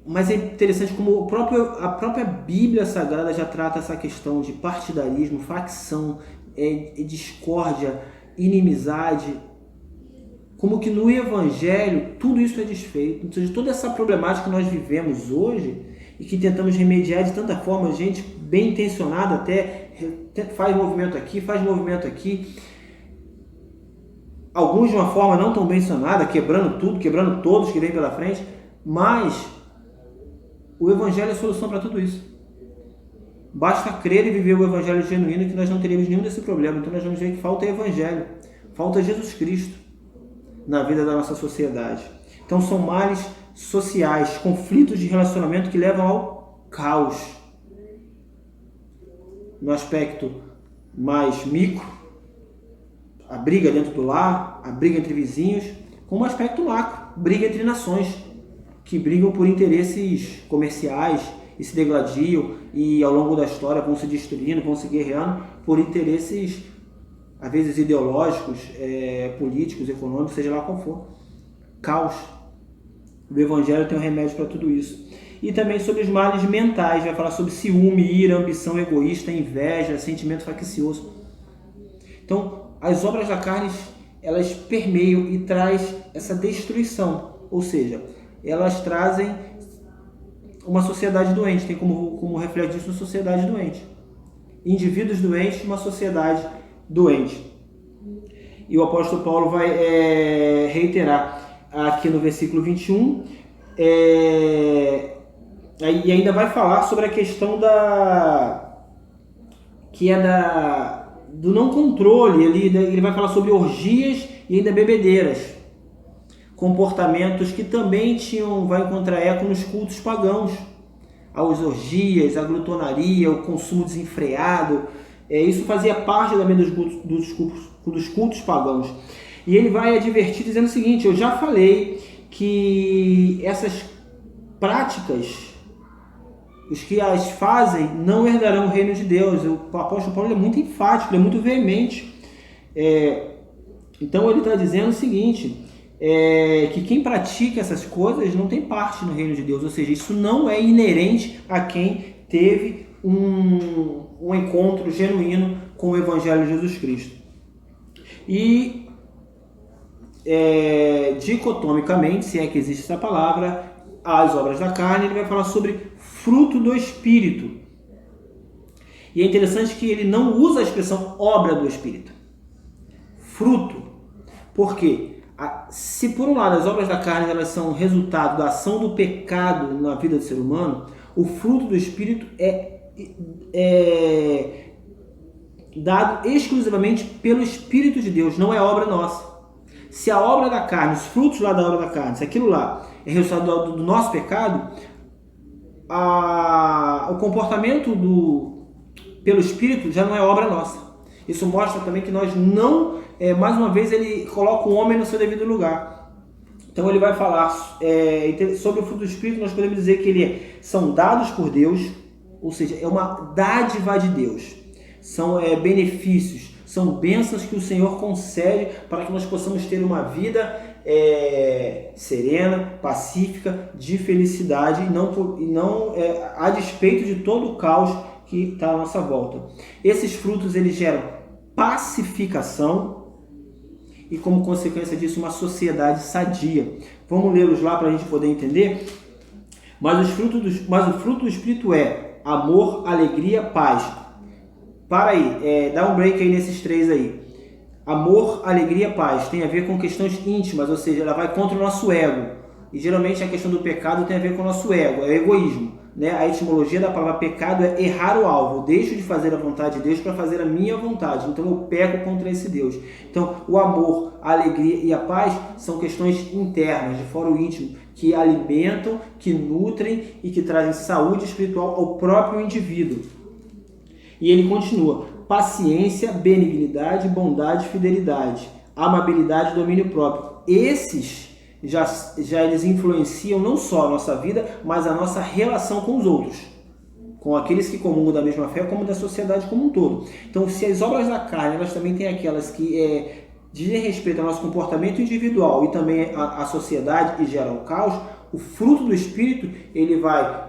Mas é interessante como a própria Bíblia Sagrada já trata essa questão de partidarismo, facção, discórdia, inimizade. Como que no Evangelho tudo isso é desfeito. Ou seja, toda essa problemática que nós vivemos hoje e que tentamos remediar de tanta forma, gente bem intencionada até faz movimento aqui, alguns de uma forma não tão bem intencionada, quebrando tudo, quebrando todos que vêm pela frente, mas o Evangelho é a solução para tudo isso. Basta crer e viver o Evangelho genuíno que nós não teremos nenhum desse problema. Então nós vamos ver que falta Evangelho, falta Jesus Cristo na vida da nossa sociedade. Então são males sociais, conflitos de relacionamento que levam ao caos. No aspecto mais micro, a briga dentro do lar, a briga entre vizinhos, como aspecto macro, briga entre nações, que brigam por interesses comerciais e se degladiam e ao longo da história vão se destruindo, vão se guerreando por interesses, às vezes ideológicos, políticos, econômicos, seja lá qual for. Caos. O Evangelho tem um remédio para tudo isso. E também sobre os males mentais, vai falar sobre ciúme, ira, ambição egoísta, inveja, sentimento faccioso. Então, as obras da carne, elas permeiam e traz essa destruição, ou seja, elas trazem uma sociedade doente, tem como reflexo isso uma sociedade doente. Indivíduos doentes, uma sociedade doente. E o apóstolo Paulo vai reiterar aqui no versículo 21, e ainda vai falar sobre a questão do não controle, ele vai falar sobre orgias e ainda bebedeiras. Comportamentos que também vai encontrar eco nos cultos pagãos, as orgias, a glutonaria, o consumo desenfreado. Isso fazia parte também dos cultos pagãos. E ele vai advertir dizendo o seguinte: eu já falei que essas práticas, os que as fazem, não herdarão o reino de Deus. O apóstolo Paulo é muito enfático, é muito veemente. Então ele está dizendo o seguinte: que quem pratica essas coisas não tem parte no reino de Deus, ou seja, isso não é inerente a quem teve um encontro genuíno com o Evangelho de Jesus Cristo. E dicotomicamente, se é que existe essa palavra, as obras da carne, ele vai falar sobre fruto do Espírito. E é interessante que ele não usa a expressão obra do Espírito. Fruto. Por quê? Se por um lado as obras da carne elas são resultado da ação do pecado na vida do ser humano, o fruto do Espírito é dado exclusivamente pelo Espírito de Deus, não é obra nossa. Se a obra da carne, os frutos lá da obra da carne, se aquilo lá é resultado do nosso pecado, o comportamento pelo Espírito já não é obra nossa. Isso mostra também que nós não, mais uma vez, ele coloca o homem no seu devido lugar. Então ele vai falar sobre o fruto do Espírito, nós podemos dizer que são dados por Deus, ou seja, é uma dádiva de Deus. São benefícios, são bênçãos que o Senhor concede para que nós possamos ter uma vida serena, pacífica, de felicidade e não a despeito de todo o caos que está à nossa volta. Esses frutos eles geram pacificação e, como consequência disso, uma sociedade sadia. Vamos lê-los lá para a gente poder entender. Mas o fruto do Espírito é amor, alegria, paz. Para aí, dá um break aí nesses três aí. Amor, alegria, paz tem a ver com questões íntimas, ou seja, ela vai contra o nosso ego. E geralmente a questão do pecado tem a ver com o nosso ego, é o egoísmo. Né? A etimologia da palavra pecado é errar o alvo. Eu deixo de fazer a vontade de Deus para fazer a minha vontade. Então eu peco contra esse Deus. Então o amor, a alegria e a paz são questões internas, de fora o íntimo, que alimentam, que nutrem e que trazem saúde espiritual ao próprio indivíduo. E ele continua: paciência, benignidade, bondade, fidelidade, amabilidade, domínio próprio. Esses já eles influenciam não só a nossa vida, mas a nossa relação com os outros, com aqueles que comungam da mesma fé, como da sociedade como um todo. Então, se as obras da carne, elas também têm aquelas que dizem respeito ao nosso comportamento individual e também à sociedade e geram caos, o fruto do Espírito, ele vai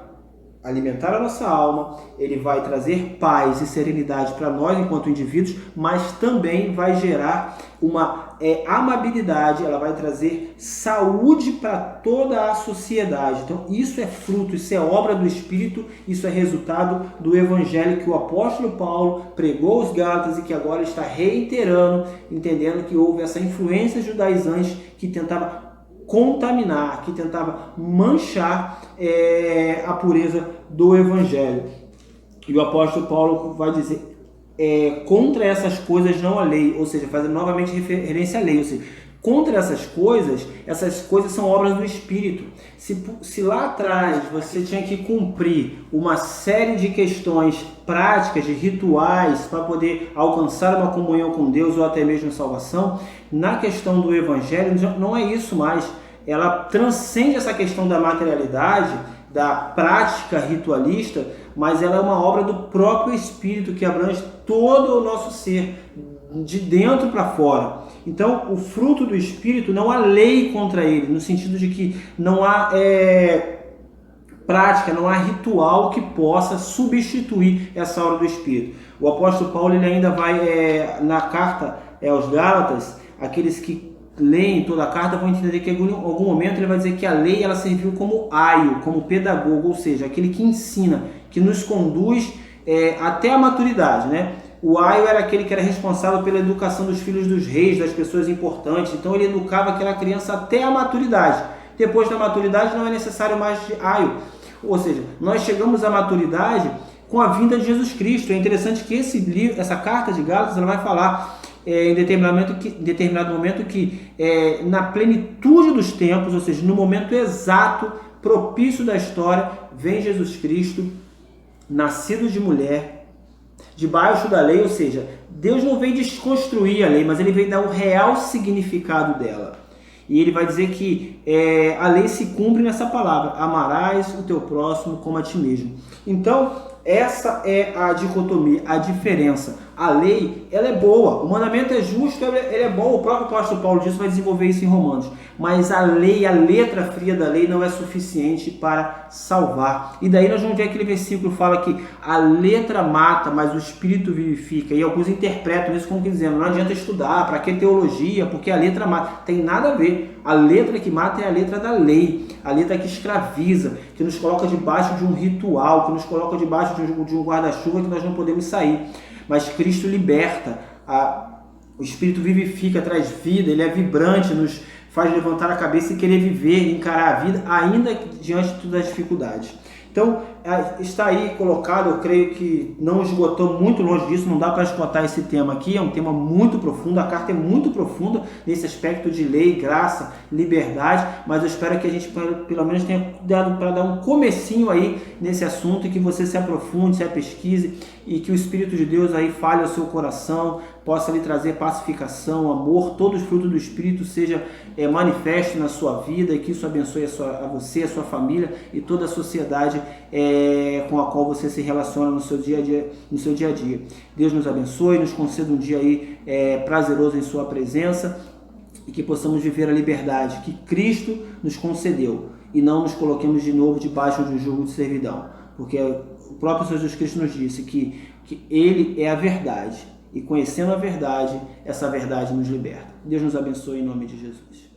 alimentar a nossa alma, ele vai trazer paz e serenidade para nós enquanto indivíduos, mas também vai gerar uma amabilidade, ela vai trazer saúde para toda a sociedade. Então isso é fruto, isso é obra do Espírito, isso é resultado do Evangelho que o apóstolo Paulo pregou aos Gálatas e que agora está reiterando, entendendo que houve essa influência judaizante que tentava contaminar, que tentava manchar a pureza do Evangelho. E o apóstolo Paulo vai dizer, contra essas coisas não há lei, ou seja, fazendo novamente referência à lei, ou seja, contra essas coisas são obras do Espírito. Se lá atrás você tinha que cumprir uma série de questões práticas, de rituais, para poder alcançar uma comunhão com Deus ou até mesmo salvação, na questão do Evangelho não é isso mais. Ela transcende essa questão da materialidade, da prática ritualista, mas ela é uma obra do próprio Espírito que abrange todo o nosso ser, de dentro para fora. Então, o fruto do Espírito, não há lei contra ele, no sentido de que não há prática, não há ritual que possa substituir essa obra do Espírito. O apóstolo Paulo ele ainda vai, na carta aos Gálatas, aqueles que leem toda a carta vão entender que em algum momento ele vai dizer que a lei ela serviu como aio, como pedagogo, ou seja, aquele que ensina, que nos conduz até a maturidade, né? O aio era aquele que era responsável pela educação dos filhos dos reis, das pessoas importantes. Então ele educava aquela criança até a maturidade. Depois da maturidade não é necessário mais aio. Ou seja, nós chegamos à maturidade com a vinda de Jesus Cristo. É interessante que essa carta de Gálatas ela vai falar em determinado momento que na plenitude dos tempos, ou seja, no momento exato, propício da história, vem Jesus Cristo, nascido de mulher, debaixo da lei, ou seja, Deus não veio desconstruir a lei, mas ele veio dar o real significado dela. E ele vai dizer que a lei se cumpre nessa palavra: amarás o teu próximo como a ti mesmo. Então, essa é a dicotomia, a diferença. A lei, ela é boa, o mandamento é justo, ele é bom, o próprio apóstolo Paulo diz, vai desenvolver isso em Romanos. Mas a lei, a letra fria da lei não é suficiente para salvar. E daí nós vamos ver aquele versículo que fala que a letra mata, mas o espírito vivifica. E alguns interpretam isso como que dizendo, não adianta estudar, para que teologia, porque a letra mata. Tem nada a ver. A letra que mata é a letra da lei, a letra que escraviza, que nos coloca debaixo de um ritual, que nos coloca debaixo de um guarda-chuva que nós não podemos sair. Mas Cristo liberta, o Espírito vivifica, traz vida, ele é vibrante, nos faz levantar a cabeça e querer viver, encarar a vida, ainda diante de todas as dificuldades. Então, está aí colocado, eu creio que não esgotou, muito longe disso, não dá para esgotar esse tema aqui, é um tema muito profundo, a carta é muito profunda nesse aspecto de lei, graça, liberdade, mas eu espero que a gente pelo menos tenha dado para dar um comecinho aí nesse assunto e que você se aprofunde, se pesquise e que o Espírito de Deus aí fale ao seu coração, possa lhe trazer pacificação, amor, todos os frutos do Espírito seja manifesto na sua vida e que isso abençoe a você, a sua família e toda a sociedade com a qual você se relaciona no seu dia a dia. Deus nos abençoe, nos conceda um dia aí prazeroso em sua presença e que possamos viver a liberdade que Cristo nos concedeu e não nos coloquemos de novo debaixo de um jugo de servidão, porque o próprio Senhor Jesus Cristo nos disse que Ele é a verdade e conhecendo a verdade, essa verdade nos liberta. Deus nos abençoe em nome de Jesus.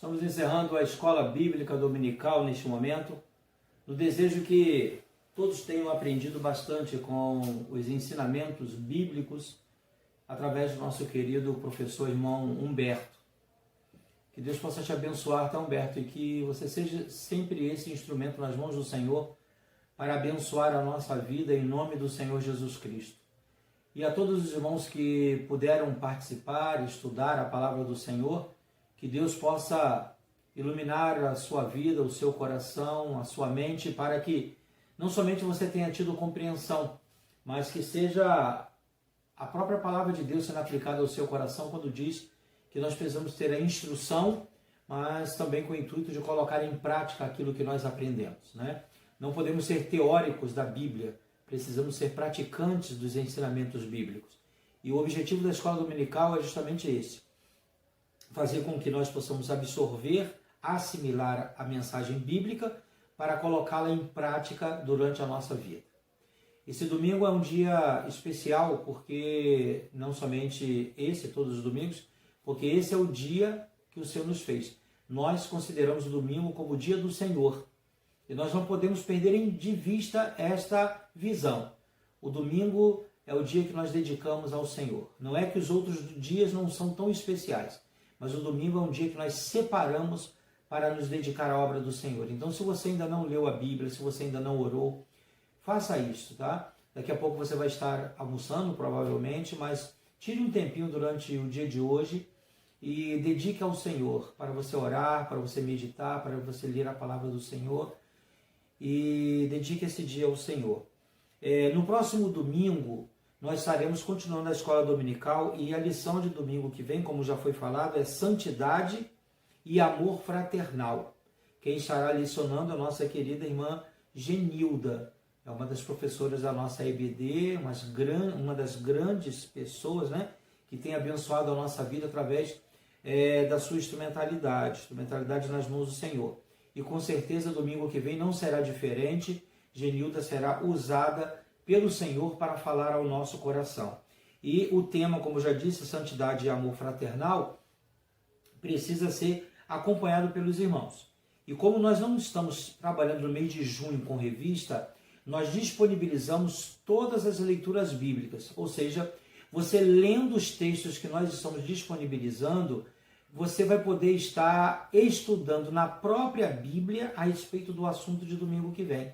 Estamos encerrando a Escola Bíblica Dominical neste momento, no desejo que todos tenham aprendido bastante com os ensinamentos bíblicos através do nosso querido professor irmão Humberto. Que Deus possa te abençoar, tá, Humberto, e que você seja sempre esse instrumento nas mãos do Senhor para abençoar a nossa vida em nome do Senhor Jesus Cristo. E a todos os irmãos que puderam participar, estudar a palavra do Senhor, que Deus possa iluminar a sua vida, o seu coração, a sua mente, para que não somente você tenha tido compreensão, mas que seja a própria palavra de Deus sendo aplicada ao seu coração quando diz que nós precisamos ter a instrução, mas também com o intuito de colocar em prática aquilo que nós aprendemos, né? Não podemos ser teóricos da Bíblia, precisamos ser praticantes dos ensinamentos bíblicos. E o objetivo da escola dominical é justamente esse: fazer com que nós possamos absorver, assimilar a mensagem bíblica para colocá-la em prática durante a nossa vida. Esse domingo é um dia especial porque, não somente esse, todos os domingos, porque esse é o dia que o Senhor nos fez. nós consideramos o domingo como o dia do Senhor. E nós não podemos perder de vista esta visão. O domingo é o dia que nós dedicamos ao Senhor. Não é que os outros dias não são tão especiais, mas o domingo é um dia que nós separamos para nos dedicar à obra do Senhor. Então, se você ainda não leu a Bíblia, se você ainda não orou, faça isso, tá? Daqui a pouco você vai estar almoçando, provavelmente, mas tire um tempinho durante o dia de hoje e dedique ao Senhor, para você orar, para você meditar, para você ler a palavra do Senhor, e dedique esse dia ao Senhor. No próximo domingo, nós estaremos continuando a escola dominical, e a lição de domingo que vem, como já foi falado, é santidade e amor fraternal. Quem estará licionando é a nossa querida irmã Genilda, é uma das professoras da nossa EBD, uma das grandes pessoas, né, que tem abençoado a nossa vida através da sua instrumentalidade nas mãos do Senhor. E com certeza domingo que vem não será diferente. Genilda será usada pelo Senhor para falar ao nosso coração. E o tema, como já disse, santidade e amor fraternal, precisa ser acompanhado pelos irmãos. E como nós não estamos trabalhando no mês de junho com revista, nós disponibilizamos todas as leituras bíblicas, ou seja, você lendo os textos que nós estamos disponibilizando, você vai poder estar estudando na própria Bíblia a respeito do assunto de domingo que vem.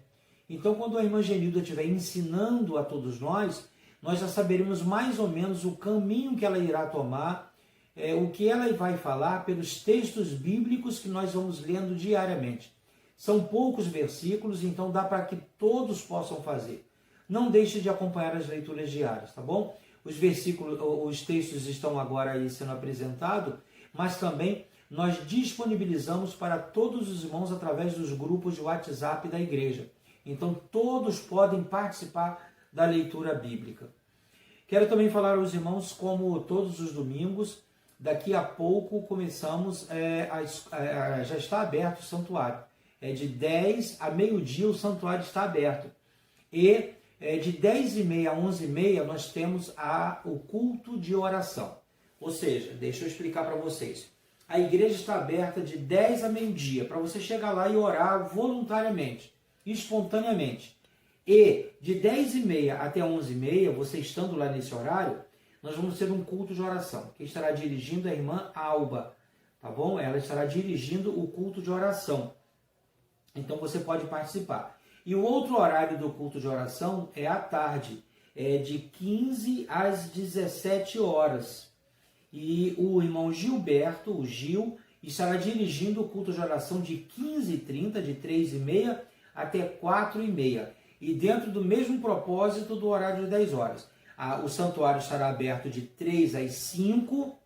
Então, quando a irmã Genilda estiver ensinando a todos nós já saberemos mais ou menos o caminho que ela irá tomar, o que ela vai falar pelos textos bíblicos que nós vamos lendo diariamente. São poucos versículos, então dá para que todos possam fazer. Não deixe de acompanhar as leituras diárias, tá bom? Os textos estão agora aí sendo apresentados, mas também nós disponibilizamos para todos os irmãos através dos grupos de WhatsApp da igreja. Então todos podem participar da leitura bíblica. Quero também falar aos irmãos, como todos os domingos, daqui a pouco começamos, já está aberto o santuário. De 10 a meio-dia o santuário está aberto. E de 10h30 a 11h30 nós temos o culto de oração. Ou seja, deixa eu explicar para vocês. A igreja está aberta de 10 a meio-dia, para você chegar lá e orar voluntariamente, espontaneamente. E de 10h30 até 11h30, você estando lá nesse horário, nós vamos ter um culto de oração. Quem estará dirigindo é a irmã Alba, tá bom? Ela estará dirigindo o culto de oração. Então você pode participar. E o outro horário do culto de oração é à tarde, de 15 às 17 horas. E o irmão Gilberto, o Gil, estará dirigindo o culto de oração de 15h30, de 3h30 até 4h30. E dentro do mesmo propósito do horário de 10 horas. O santuário estará aberto de 3 às 5,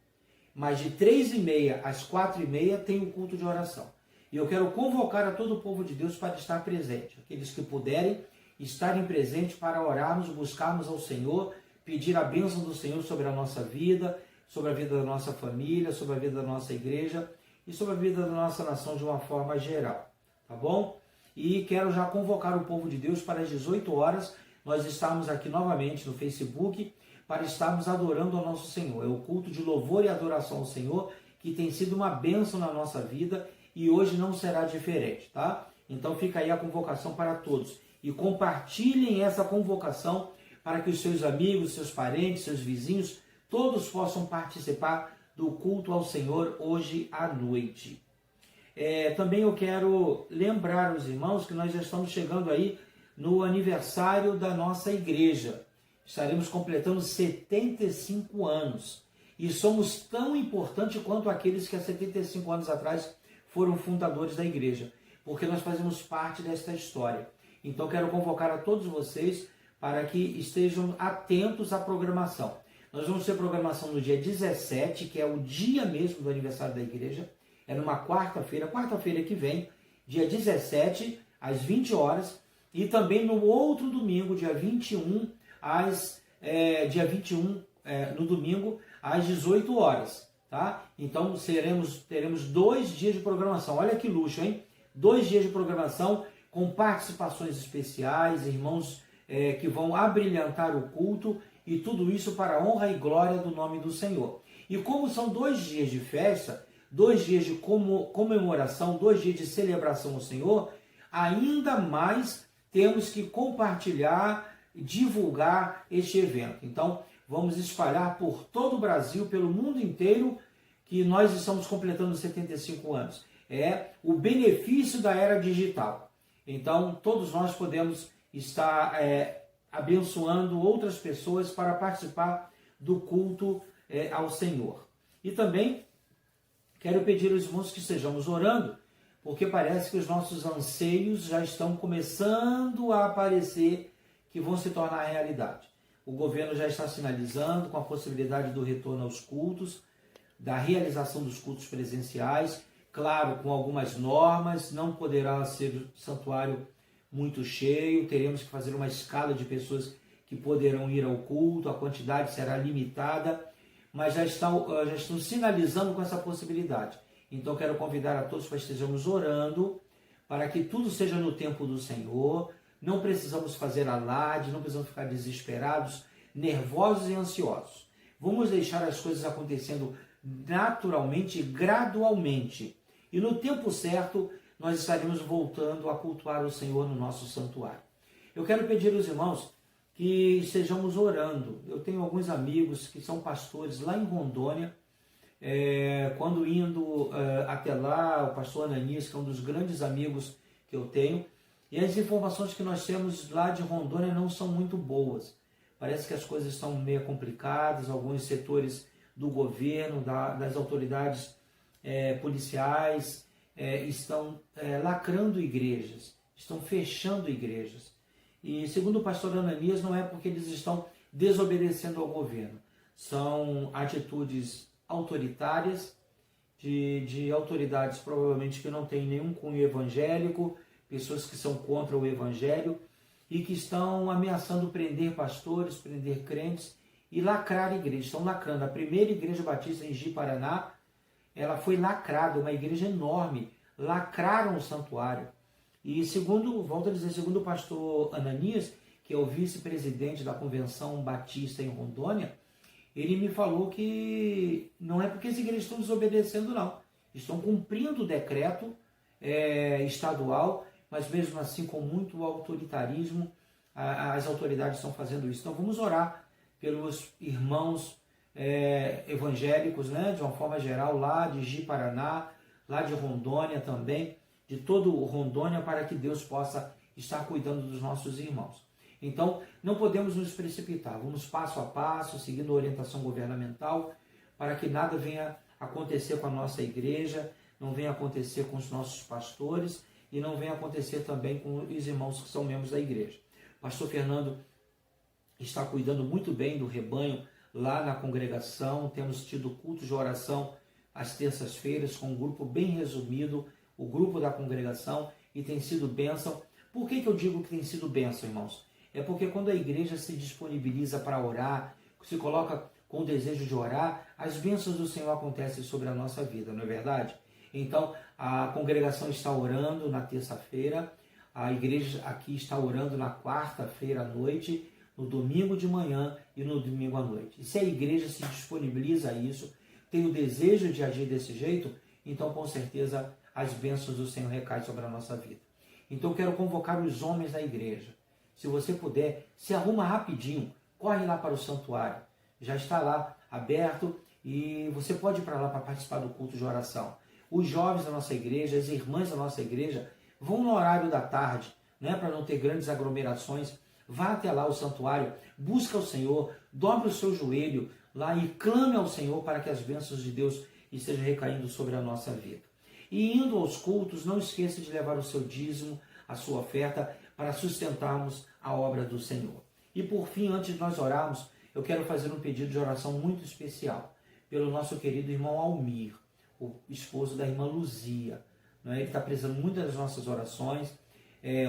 mas de 3h30 às 4h30 tem o culto de oração. E eu quero convocar a todo o povo de Deus para estar presente. Aqueles que puderem estarem presentes para orarmos, buscarmos ao Senhor, pedir a bênção do Senhor sobre a nossa vida, sobre a vida da nossa família, sobre a vida da nossa igreja e sobre a vida da nossa nação de uma forma geral. Tá bom? E quero já convocar o povo de Deus para as 18 horas, nós estamos aqui novamente no Facebook para estarmos adorando ao nosso Senhor. É o culto de louvor e adoração ao Senhor que tem sido uma bênção na nossa vida e hoje não será diferente, tá? Então fica aí a convocação para todos. E compartilhem essa convocação para que os seus amigos, seus parentes, seus vizinhos, todos possam participar do culto ao Senhor hoje à noite. Também eu quero lembrar os irmãos que nós já estamos chegando aí no aniversário da nossa igreja. Estaremos completando 75 anos. E somos tão importantes quanto aqueles que há 75 anos atrás foram fundadores da igreja, porque nós fazemos parte desta história. Então quero convocar a todos vocês para que estejam atentos à programação. Nós vamos ter programação no dia 17, que é o dia mesmo do aniversário da igreja, é numa quarta-feira que vem, dia 17, às 20 horas, e também no outro domingo, dia 21, no domingo, às 18 horas. Tá? Então teremos 2 dias de programação. Olha que luxo, hein? 2 dias de programação com participações especiais, irmãos que vão abrilhantar o culto, e tudo isso para a honra e glória do nome do Senhor. E como são 2 dias de festa, 2 dias de comemoração, 2 dias de celebração ao Senhor, ainda mais temos que compartilhar, divulgar este evento. Então, vamos espalhar por todo o Brasil, pelo mundo inteiro, que nós estamos completando 75 anos. É o benefício da era digital. Então, todos nós podemos estar abençoando outras pessoas para participar do culto ao Senhor. E também quero pedir aos irmãos que estejamos orando, porque parece que os nossos anseios já estão começando a aparecer, que vão se tornar realidade. O governo já está sinalizando com a possibilidade do retorno aos cultos, da realização dos cultos presenciais, claro, com algumas normas, não poderá ser santuário muito cheio, teremos que fazer uma escala de pessoas que poderão ir ao culto, a quantidade será limitada, mas já estão sinalizando com essa possibilidade. Então quero convidar a todos para que estejamos orando, para que tudo seja no tempo do Senhor. Não precisamos fazer alarde, não precisamos ficar desesperados, nervosos e ansiosos. Vamos deixar as coisas acontecendo naturalmente, gradualmente. E no tempo certo, nós estaremos voltando a cultuar o Senhor no nosso santuário. Eu quero pedir aos irmãos que estejamos orando. Eu tenho alguns amigos que são pastores lá em Rondônia. Quando indo até lá, o pastor Ananias, que é um dos grandes amigos que eu tenho, e as informações que nós temos lá de Rondônia não são muito boas. Parece que as coisas estão meio complicadas, alguns setores do governo, das autoridades policiais estão lacrando igrejas, estão fechando igrejas. E segundo o pastor Ananias, não é porque eles estão desobedecendo ao governo, são atitudes autoritárias de autoridades provavelmente que não têm nenhum cunho evangélico, pessoas que são contra o evangelho e que estão ameaçando prender pastores, prender crentes e lacrar igrejas. Estão lacrando. A primeira igreja batista em Ji-Paraná, ela foi lacrada, uma igreja enorme. Lacraram o santuário. E volto a dizer, segundo o pastor Ananias, que é o vice-presidente da Convenção Batista em Rondônia, ele me falou que não é porque as igrejas estão desobedecendo, não. Estão cumprindo o decreto estadual, mas mesmo assim com muito autoritarismo, as autoridades estão fazendo isso. Então vamos orar pelos irmãos evangélicos, né, de uma forma geral, lá de Ji-Paraná, lá de Rondônia também, de todo o Rondônia, para que Deus possa estar cuidando dos nossos irmãos. Então, não podemos nos precipitar, vamos passo a passo, seguindo a orientação governamental, para que nada venha acontecer com a nossa igreja, não venha acontecer com os nossos pastores e não venha acontecer também com os irmãos que são membros da igreja. O pastor Fernando está cuidando muito bem do rebanho lá na congregação, temos tido cultos de oração às terças-feiras com um grupo bem resumido, o grupo da congregação, e tem sido bênção. Por que eu digo que tem sido bênção, irmãos? É porque quando a igreja se disponibiliza para orar, se coloca com o desejo de orar, as bênçãos do Senhor acontecem sobre a nossa vida, não é verdade? Então, a congregação está orando na terça-feira, a igreja aqui está orando na quarta-feira à noite, no domingo de manhã e no domingo à noite. E se a igreja se disponibiliza a isso, tem o desejo de agir desse jeito, então com certeza as bênçãos do Senhor recaem sobre a nossa vida. Então quero convocar os homens da igreja. Se você puder, se arruma rapidinho, corre lá para o santuário. Já está lá aberto e você pode ir para lá para participar do culto de oração. Os jovens da nossa igreja, as irmãs da nossa igreja, vão no horário da tarde, né, para não ter grandes aglomerações. Vá até lá ao santuário, busca o Senhor, dobre o seu joelho lá e clame ao Senhor para que as bênçãos de Deus estejam recaindo sobre a nossa vida. E indo aos cultos, não esqueça de levar o seu dízimo, a sua oferta, para sustentarmos a obra do Senhor. E por fim, antes de nós orarmos, eu quero fazer um pedido de oração muito especial pelo nosso querido irmão Almir, o esposo da irmã Luzia. Ele está precisando muito das nossas orações.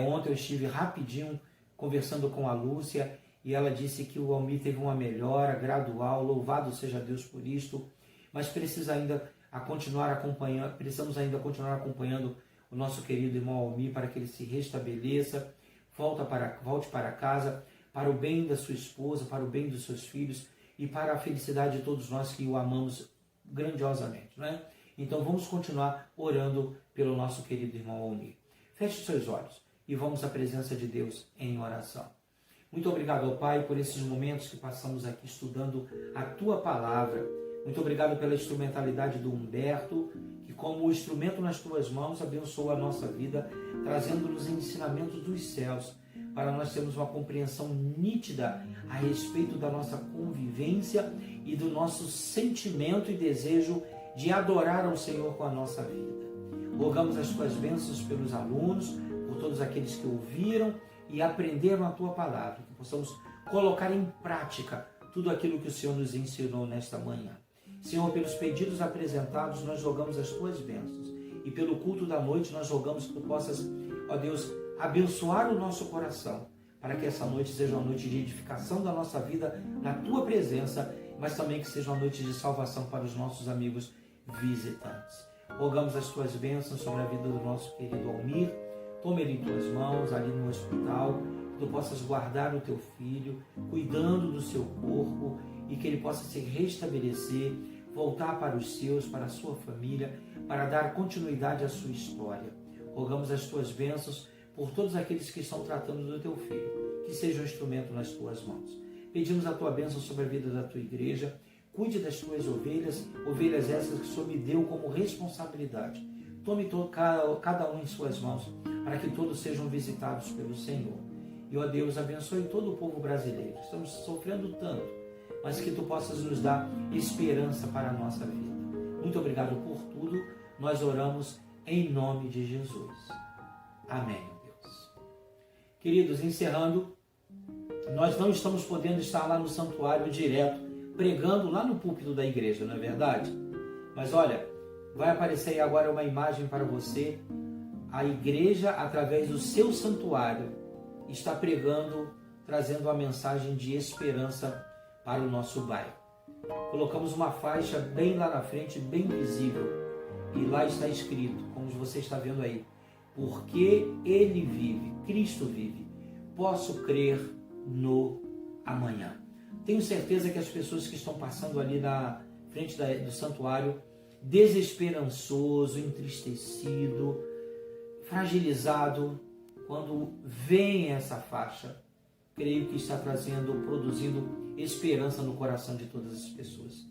Ontem eu estive rapidinho conversando com a Lúcia e ela disse que o Almir teve uma melhora gradual, louvado seja Deus por isto, mas precisamos ainda continuar acompanhando o nosso querido irmão Almir para que ele se restabeleça, volte para casa, para o bem da sua esposa, para o bem dos seus filhos e para a felicidade de todos nós que o amamos grandiosamente, né? Então vamos continuar orando pelo nosso querido irmão Almir. Feche seus olhos e vamos à presença de Deus em oração. Muito obrigado, ó Pai, por esses momentos que passamos aqui estudando a Tua Palavra. Muito obrigado pela instrumentalidade do Humberto, que como instrumento nas Tuas mãos abençoa a nossa vida, trazendo-nos ensinamentos dos céus, para nós termos uma compreensão nítida a respeito da nossa convivência e do nosso sentimento e desejo de adorar ao Senhor com a nossa vida. Rogamos as Tuas bênçãos pelos alunos, por todos aqueles que ouviram e aprenderam a Tua Palavra, que possamos colocar em prática tudo aquilo que o Senhor nos ensinou nesta manhã. Senhor, pelos pedidos apresentados, nós rogamos as Tuas bênçãos. E pelo culto da noite, nós rogamos que Tu possas, ó Deus, abençoar o nosso coração, para que essa noite seja uma noite de edificação da nossa vida na Tua presença, mas também que seja uma noite de salvação para os nossos amigos visitantes. Rogamos as Tuas bênçãos sobre a vida do nosso querido Almir. Toma ele em Tuas mãos, ali no hospital, que Tu possas guardar o Teu filho, cuidando do seu corpo, e que ele possa se restabelecer, voltar para os seus, para a sua família, para dar continuidade à sua história. Rogamos as Tuas bênçãos por todos aqueles que estão tratando do Teu filho, que seja um instrumento nas Tuas mãos. Pedimos a Tua bênção sobre a vida da Tua igreja. Cuide das Tuas ovelhas, ovelhas essas que o Senhor me deu como responsabilidade. Tome cada um em Suas mãos, para que todos sejam visitados pelo Senhor. E, ó Deus, abençoe todo o povo brasileiro. Estamos sofrendo tanto, mas que Tu possas nos dar esperança para a nossa vida. Muito obrigado por tudo. Nós oramos em nome de Jesus. Amém, Deus. Queridos, encerrando, nós não estamos podendo estar lá no santuário direto, pregando lá no púlpito da igreja, não é verdade? Mas olha, vai aparecer aí agora uma imagem para você. A igreja, através do seu santuário, está pregando, trazendo a mensagem de esperança para o nosso bairro. Colocamos uma faixa bem lá na frente, bem visível, e lá está escrito, como você está vendo aí: porque Ele vive, Cristo vive, posso crer no amanhã. Tenho certeza que as pessoas que estão passando ali na frente do santuário, desesperançoso, entristecido, fragilizado, quando veem essa faixa, creio que está produzindo esperança no coração de todas as pessoas.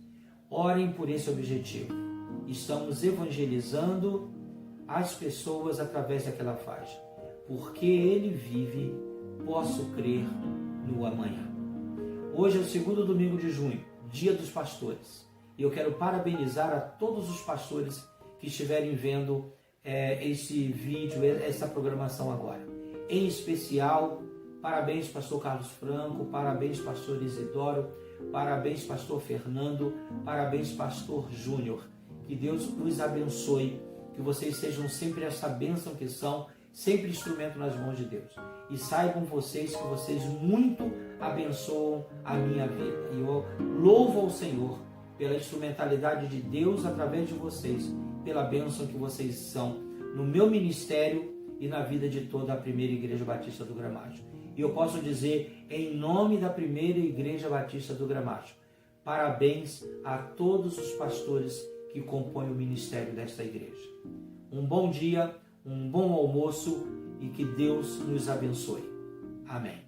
Orem por esse objetivo. Estamos evangelizando as pessoas através daquela faixa. Porque Ele vive, posso crer no amanhã. Hoje é o segundo domingo de junho, Dia dos Pastores. E eu quero parabenizar a todos os pastores que estiverem vendo esse vídeo, essa programação agora. Em especial, parabéns, pastor Carlos Franco, parabéns, pastor Isidoro, parabéns, pastor Fernando, parabéns, pastor Júnior. Que Deus os abençoe, que vocês sejam sempre essa bênção que são, sempre instrumento nas mãos de Deus. E saibam vocês que vocês muito abençoam a minha vida. E eu louvo ao Senhor pela instrumentalidade de Deus através de vocês, pela bênção que vocês são no meu ministério e na vida de toda a Primeira Igreja Batista do Gramacho. E eu posso dizer, em nome da Primeira Igreja Batista do Gramacho, parabéns a todos os pastores que compõem o ministério desta igreja. Um bom dia, um bom almoço e que Deus nos abençoe. Amém.